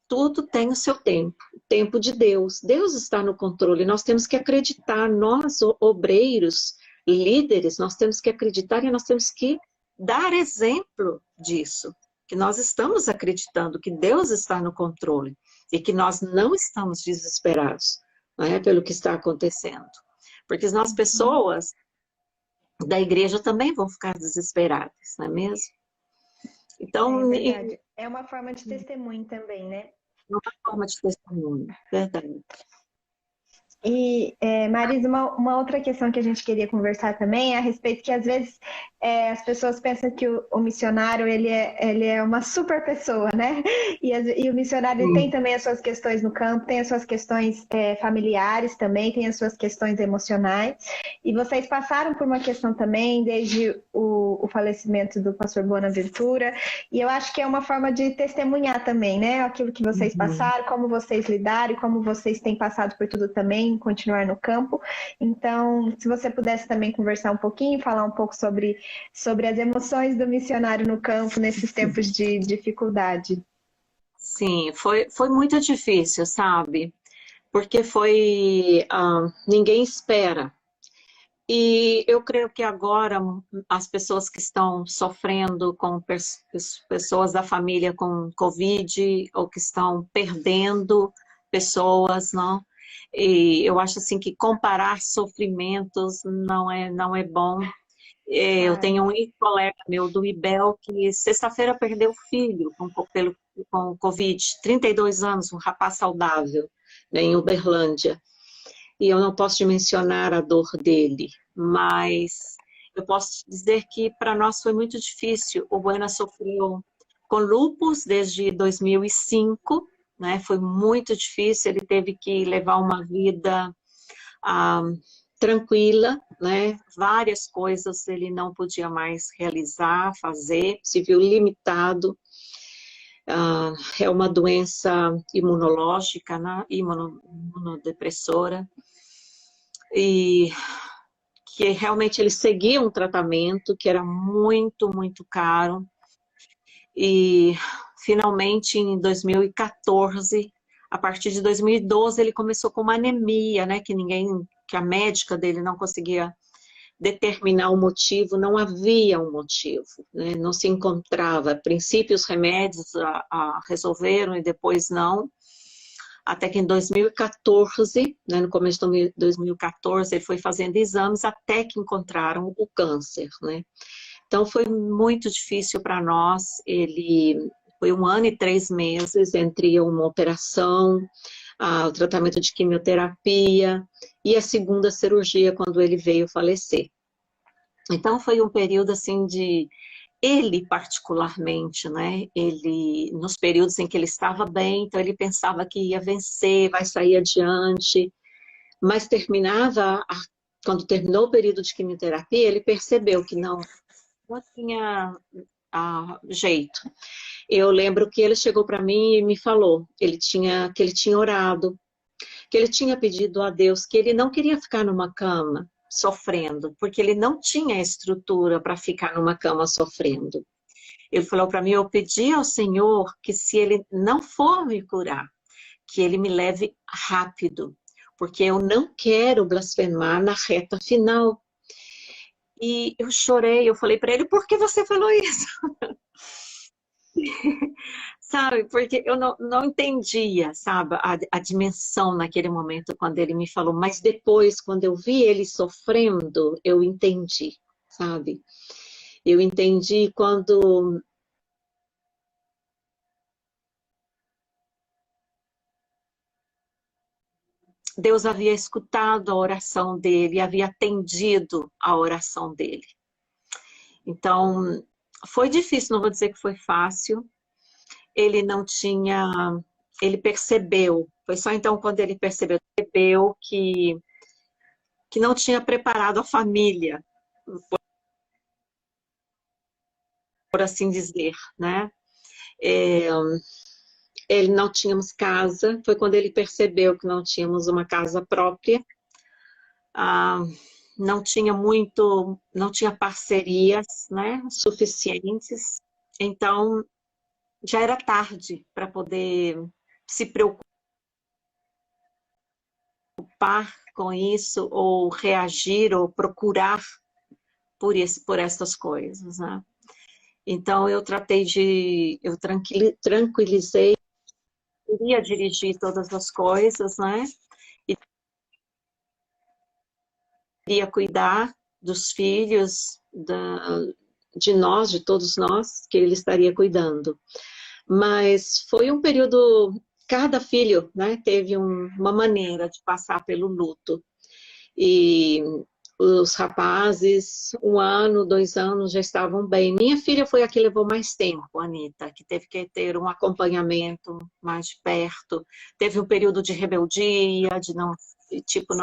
Tudo tem o seu tempo, o tempo de Deus. Deus está no controle, nós temos que acreditar, nós, obreiros, líderes, nós temos que acreditar e nós temos que dar exemplo disso, que nós estamos acreditando que Deus está no controle e que nós não estamos desesperados, né, pelo que está acontecendo. Porque as pessoas da igreja também vão ficar desesperadas, não é mesmo? Então,
é verdade. É uma forma de testemunho também, né?
É uma forma de testemunho, verdade.
E, Marisa, uma outra questão que a gente queria conversar também é a respeito que, às vezes, as pessoas pensam que o missionário, ele é uma super pessoa, né? E o missionário ele tem também as suas questões no campo, tem as suas questões familiares também, tem as suas questões emocionais. E vocês passaram por uma questão também, desde o falecimento do pastor Bonaventura, e eu acho que é uma forma de testemunhar também, né? Aquilo que vocês passaram, como vocês lidaram, como vocês têm passado por tudo também, continuar no campo. Então, se você pudesse também conversar um pouquinho, falar um pouco sobre as emoções do missionário no campo nesses tempos de dificuldade.
Sim, foi muito difícil, sabe? Porque ninguém espera. E eu creio que agora as pessoas que estão sofrendo com pessoas da família com Covid ou que estão perdendo pessoas, não? E eu acho assim que comparar sofrimentos não é bom. Eu tenho um colega meu do IBEL que sexta-feira perdeu o filho com Covid, 32 anos, um rapaz saudável, né, em Uberlândia. E eu não posso te mencionar a dor dele, mas eu posso dizer que para nós foi muito difícil. O Buena sofreu com lúpus desde 2005, né? Foi muito difícil, ele teve que levar uma vida tranquila, né? Várias coisas ele não podia mais realizar, fazer, se viu limitado. É uma doença imunológica, né? Imunodepressora, e que realmente ele seguia um tratamento que era muito, muito caro. E finalmente em 2014, a partir de 2012, ele começou com uma anemia, né? Que a médica dele não conseguia determinar o motivo, não havia um motivo, né? Não se encontrava. A princípio os remédios resolveram e depois não. Até que em 2014, né, no começo de 2014, ele foi fazendo exames até que encontraram o câncer, né? Então foi muito difícil para nós. Ele foi 1 ano e 3 meses entre uma operação, o tratamento de quimioterapia e a segunda cirurgia quando ele veio falecer. Então foi um período assim de ele particularmente, né? Ele nos períodos em que ele estava bem, então ele pensava que ia vencer, vai sair adiante, mas quando terminou o período de quimioterapia, ele percebeu que não tinha jeito. Eu lembro que ele chegou para mim e me falou que ele tinha orado, que ele tinha pedido a Deus que ele não queria ficar numa cama sofrendo, porque ele não tinha estrutura para ficar numa cama sofrendo. Ele falou para mim, eu pedi ao Senhor que se ele não for me curar, que ele me leve rápido, porque eu não quero blasfemar na reta final. E eu chorei, eu falei para ele, por que você falou isso? Sabe, porque eu não entendia, sabe, a dimensão naquele momento quando ele me falou, mas depois, quando eu vi ele sofrendo, eu entendi, sabe? Eu entendi quando Deus havia escutado a oração dele, havia atendido a oração dele. Então, foi difícil, não vou dizer que foi fácil. Ele percebeu, foi só então quando ele percebeu que não tinha preparado a família, por assim dizer, né? Ele não tínhamos casa, foi quando ele percebeu que não tínhamos uma casa própria, não tinha parcerias, né, suficientes, então já era tarde para poder se preocupar com isso, ou reagir, ou procurar por essas coisas, né? Então eu tranquilizei, queria dirigir todas as coisas, né? E queria cuidar dos filhos, de nós, de todos nós, que ele estaria cuidando. Mas foi um período, cada filho, né, teve uma maneira de passar pelo luto. E os rapazes, 1 ano, 2 anos, já estavam bem. Minha filha foi a que levou mais tempo, Anita, que teve que ter um acompanhamento mais de perto. Teve um período de rebeldia, de não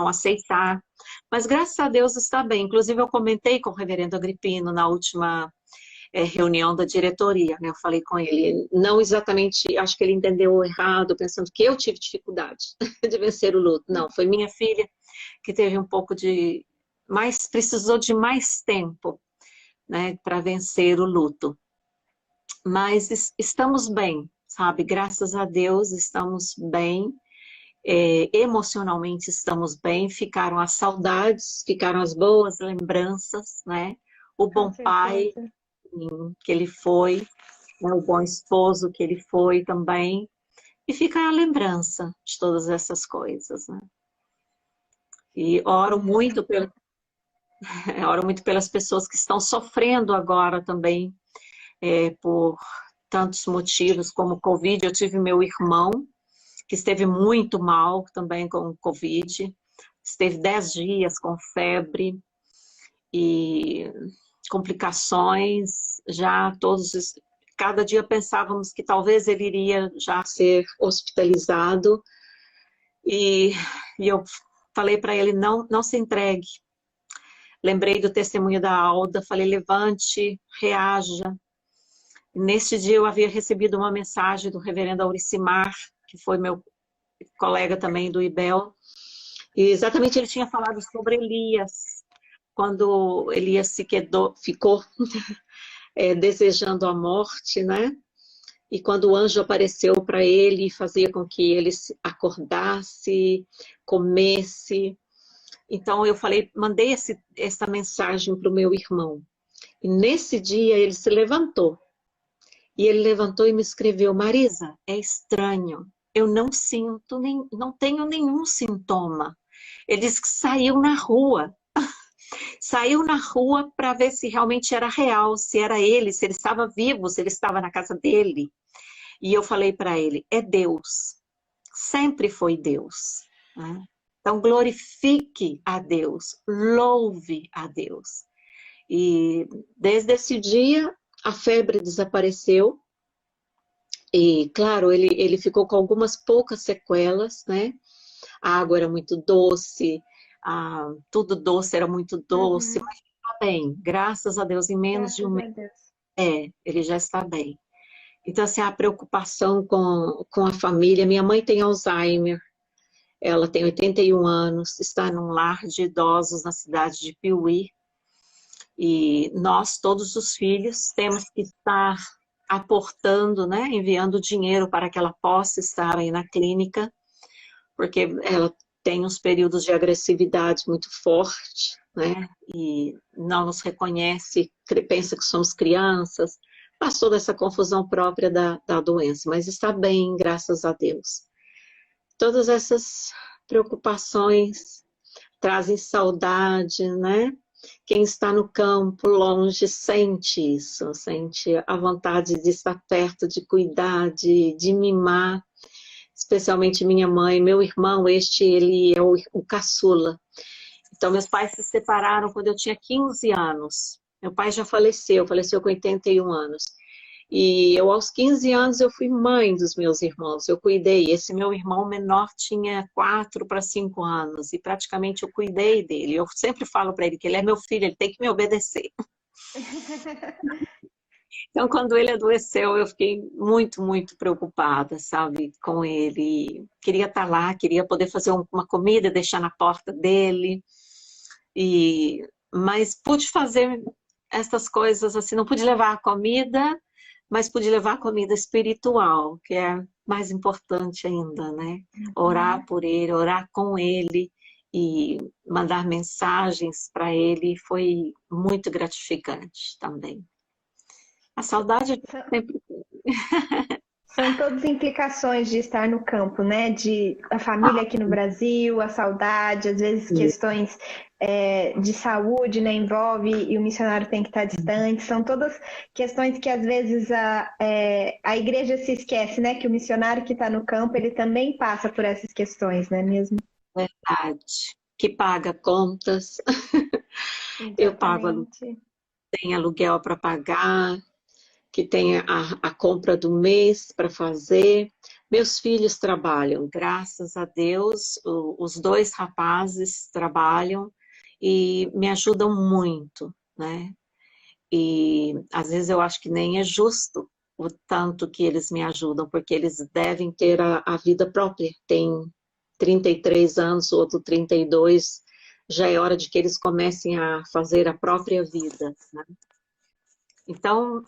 aceitar. Mas graças a Deus está bem. Inclusive eu comentei com o reverendo Agripino na última reunião da diretoria, né? Eu falei com ele, não exatamente, acho que ele entendeu errado, pensando que eu tive dificuldade de vencer o luto. Não, foi minha filha que teve um pouco precisou de mais tempo, né, para vencer o luto. Mas estamos bem, sabe? Graças a Deus estamos bem, emocionalmente estamos bem, ficaram as saudades, ficaram as boas lembranças, né? O bom pai que ele foi, né, o bom esposo que ele foi também, e fica a lembrança de todas essas coisas, né? E oro muito pelas pessoas que estão sofrendo agora também, por tantos motivos, como o Covid. Eu tive meu irmão, que esteve muito mal também com o Covid, esteve 10 dias com febre e complicações, cada dia pensávamos que talvez ele iria já ser hospitalizado, e eu falei para ele, não se entregue. Lembrei do testemunho da Alda, falei, levante, reaja. Neste dia eu havia recebido uma mensagem do reverendo Auricimar, que foi meu colega também do IBEL, e exatamente ele tinha falado sobre Elias, quando Elias ficou desejando a morte, né? E quando o anjo apareceu para ele, fazia com que ele acordasse, comesse. Então eu falei, mandei essa mensagem para o meu irmão. E nesse dia ele se levantou. E ele levantou e me escreveu: Marisa, é estranho. Eu não sinto, não tenho nenhum sintoma. Ele disse que saiu na rua. Saiu na rua para ver se realmente era real, se era ele, se ele estava vivo, se ele estava na casa dele. E eu falei para ele: é Deus. Sempre foi Deus. Né? Então glorifique a Deus, louve a Deus. E desde esse dia a febre desapareceu. E, claro, ele ficou com algumas poucas sequelas, né? A água era muito doce, tudo doce era muito doce,
Uhum.
mas está bem, graças a Deus, em menos de um
Graças
mês,
a Deus.
ele já está bem. Então, assim, a preocupação com a família. Minha mãe tem Alzheimer, ela tem 81 anos, está num lar de idosos na cidade de Piuí, e nós, todos os filhos, temos que estar aportando, né, enviando dinheiro para que ela possa estar aí na clínica, porque ela tem uns períodos de agressividade muito forte, né, e não nos reconhece, pensa que somos crianças, passou dessa confusão própria da doença, mas está bem, graças a Deus. Todas essas preocupações trazem saudade, né? Quem está no campo, longe, sente isso, sente a vontade de estar perto, de cuidar, de mimar, especialmente minha mãe. Meu irmão, ele é o caçula. Então, meus pais se separaram quando eu tinha 15 anos. Meu pai já faleceu com 81 anos. E eu, aos 15 anos, eu fui mãe dos meus irmãos, eu cuidei. Esse meu irmão menor tinha 4 para 5 anos, e praticamente eu cuidei dele. Eu sempre falo para ele que ele é meu filho, ele tem que me obedecer. Então, quando ele adoeceu, eu fiquei muito, muito preocupada, sabe, com ele. Queria estar lá, queria poder fazer uma comida, deixar na porta dele. Mas pude fazer essas coisas assim, não pude levar a comida, mas pude levar a comida espiritual, que é mais importante ainda, né? Orar por ele, orar com ele e mandar mensagens para ele foi muito gratificante também. A saudade é sempre.
São todas implicações de estar no campo, né? De a família aqui no Brasil, a saudade, às vezes questões de saúde, né? Envolve e o missionário tem que estar distante. São todas questões que às vezes a igreja se esquece, né? Que o missionário que está no campo, ele também passa por essas questões, não é mesmo?
Verdade. Que paga contas. Eu pago,
Exatamente.
tem aluguel para pagar, que tem a compra do mês para fazer. Meus filhos trabalham, graças a Deus, os dois rapazes trabalham e me ajudam muito, né? E às vezes eu acho que nem é justo o tanto que eles me ajudam, porque eles devem ter a vida própria. Tem 33 anos, o outro 32, já é hora de que eles comecem a fazer a própria vida, né? Então,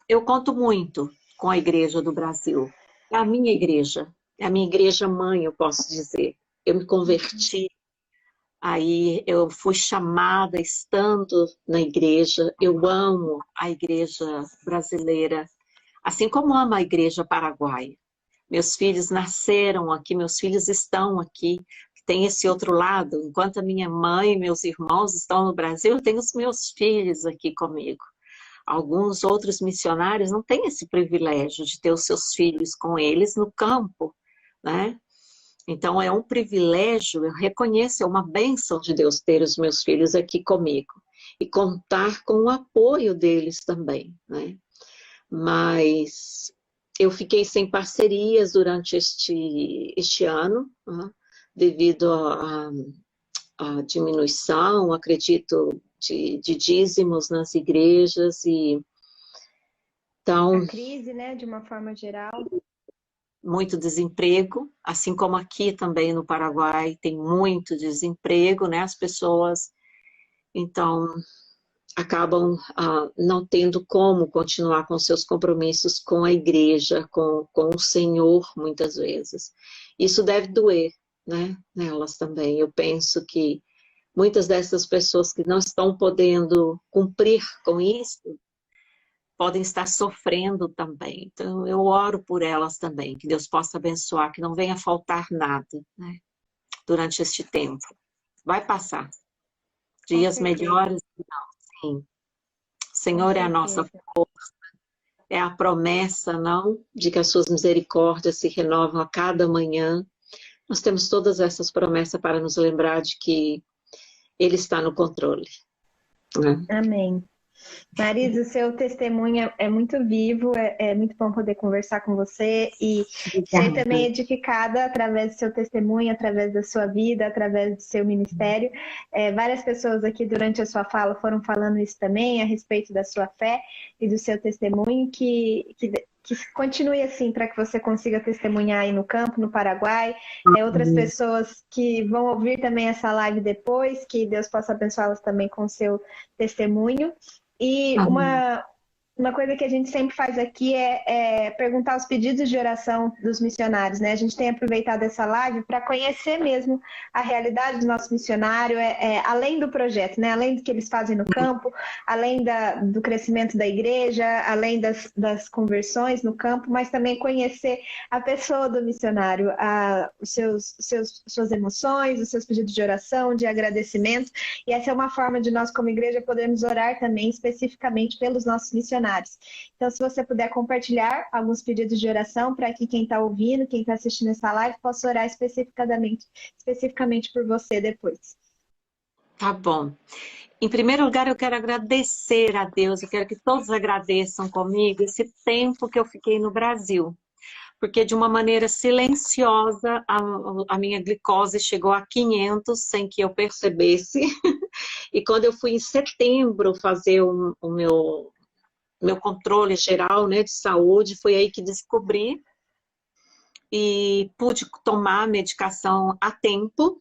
eu conto muito com a Igreja do Brasil. É a minha igreja mãe, eu posso dizer. Eu me converti, aí eu fui chamada estando na igreja. Eu amo a igreja brasileira, assim como amo a igreja paraguaia. Meus filhos nasceram aqui, meus filhos estão aqui. Tem esse outro lado. Enquanto a minha mãe e meus irmãos estão no Brasil, eu tenho os meus filhos aqui comigo. Alguns outros missionários não têm esse privilégio de ter os seus filhos com eles no campo, né? Então é um privilégio, eu reconheço, é uma bênção de Deus ter os meus filhos aqui comigo e contar com o apoio deles também, né? Mas eu fiquei sem parcerias durante este ano, né? Devido à diminuição, acredito, de dízimos nas igrejas. E
A
então,
crise, né? De uma forma geral.
muito desemprego, assim como aqui também no Paraguai tem muito desemprego, né? As pessoas, então, acabam não tendo como continuar com seus compromissos com a igreja, com o Senhor, muitas vezes. Isso deve doer, né, nelas também. Eu penso que muitas dessas pessoas que não estão podendo cumprir com isso, podem estar sofrendo também. Então, eu oro por elas também, que Deus possa abençoar, que não venha faltar nada, né, durante este tempo. Vai passar.
Com
Dias
certeza,
melhores, sim. O
com
Senhor é a nossa
certeza.
força, é a promessa, não? De que as suas misericórdias se renovam a cada manhã. Nós temos todas essas promessas para nos lembrar de que Ele está no controle, né?
Amém. Marisa, o seu testemunho é muito vivo, é muito bom poder conversar com você e ser também
Obrigada.
edificada através do seu testemunho, através da sua vida, através do seu ministério. Várias pessoas aqui durante a sua fala foram falando isso também, a respeito da sua fé e do seu testemunho, que continue assim, para que você consiga testemunhar aí no campo, no Paraguai. Outras pessoas que vão ouvir também essa live depois, que Deus possa abençoá-las também com o seu testemunho. E
Amém.
uma coisa que a gente sempre faz aqui é perguntar os pedidos de oração dos missionários, né? A gente tem aproveitado essa live para conhecer mesmo a realidade do nosso missionário, além do projeto, né? Além do que eles fazem no campo, além do crescimento da igreja, além das conversões no campo, mas também conhecer a pessoa do missionário, suas emoções, os seus pedidos de oração, de agradecimento. E essa é uma forma de nós, como igreja, podermos orar também especificamente pelos nossos missionários. Então, se você puder compartilhar alguns pedidos de oração para que quem está ouvindo, quem está assistindo essa live, possa orar especificamente por você depois.
Tá bom. Em primeiro lugar, eu quero agradecer a Deus, eu quero que todos agradeçam comigo esse tempo que eu fiquei no Brasil. Porque de uma maneira silenciosa, a minha glicose chegou a 500 sem que eu percebesse. E quando eu fui em setembro fazer o meu controle geral, né, de saúde, foi aí que descobri e pude tomar a medicação a tempo.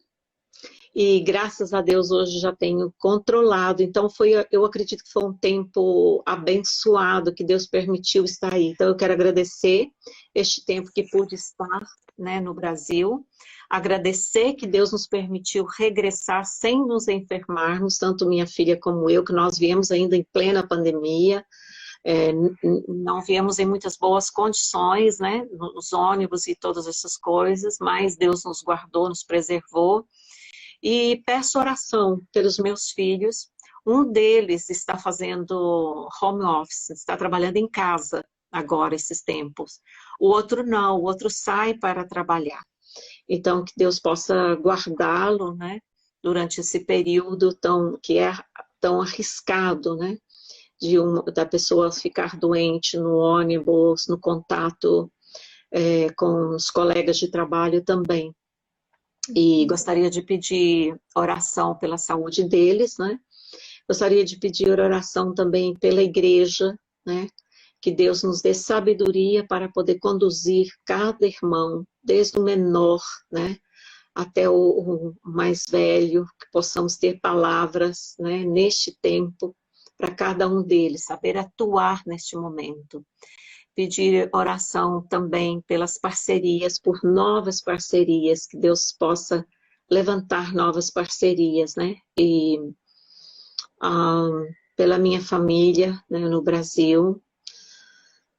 E graças a Deus hoje já tenho controlado. Então eu acredito que foi um tempo abençoado que Deus permitiu estar aí. Então eu quero agradecer este tempo que pude estar, né, no Brasil. Agradecer que Deus nos permitiu regressar sem nos enfermarmos, tanto minha filha como eu, que nós viemos ainda em plena pandemia. Não viemos em muitas boas condições, né, nos ônibus e todas essas coisas, mas Deus nos guardou, nos preservou. E peço oração pelos meus filhos. Um deles está fazendo home office, está trabalhando em casa agora, esses tempos. O outro não, o outro sai para trabalhar. Então, que Deus possa guardá-lo, né, durante esse período que é tão arriscado, né, da pessoa ficar doente no ônibus, no contato com os colegas de trabalho também. E gostaria de pedir oração pela saúde deles, né? Gostaria de pedir oração também pela igreja, né? Que Deus nos dê sabedoria para poder conduzir cada irmão, desde o menor, né? Até o mais velho, que possamos ter palavras, né? Neste tempo, para cada um deles, saber atuar neste momento. Pedir oração também pelas parcerias, por novas parcerias, que Deus possa levantar novas parcerias, né? E pela minha família, né, no Brasil,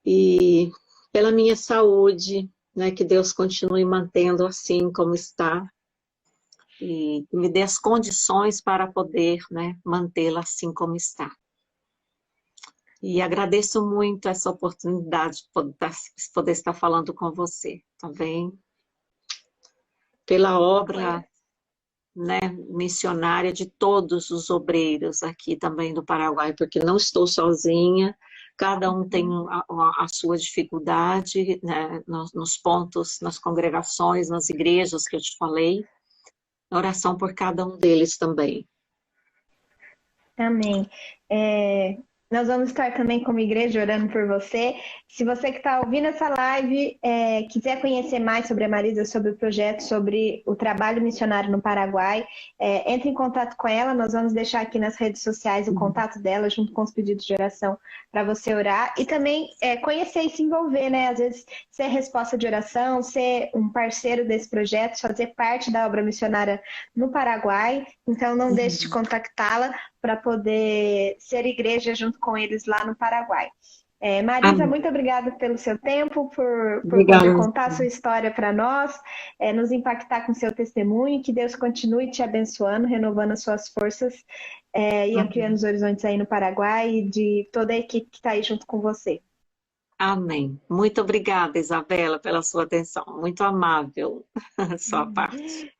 e pela minha saúde, né, que Deus continue mantendo assim como está, e me dê as condições para poder, né, mantê-la assim como está. E agradeço muito essa oportunidade de poder estar falando com você, tá bem? Pela obra, né, missionária de todos os obreiros aqui também do Paraguai, porque não estou sozinha, cada um tem a sua dificuldade, né, nos pontos, nas congregações, nas igrejas que eu te falei. Oração por cada um deles também.
Amém. Nós vamos estar também como igreja orando por você. Se você que está ouvindo essa live quiser conhecer mais sobre a Marisa, sobre o projeto, sobre o trabalho missionário no Paraguai, entre em contato com ela. Nós vamos deixar aqui nas redes sociais o contato dela, junto com os pedidos de oração, para você orar. E também conhecer e se envolver, né? Às vezes, ser resposta de oração, ser um parceiro desse projeto, fazer parte da obra missionária no Paraguai. Então, não deixe de contactá-la para poder ser igreja junto com eles lá no Paraguai. Marisa, muito obrigada pelo seu tempo, por poder contar a sua história para nós, nos impactar com seu testemunho, que Deus continue te abençoando, renovando as suas forças e ampliando os horizontes aí no Paraguai e de toda a equipe que está aí junto com você.
Amém. Muito obrigada, Isabela, pela sua atenção. Muito amável a sua parte.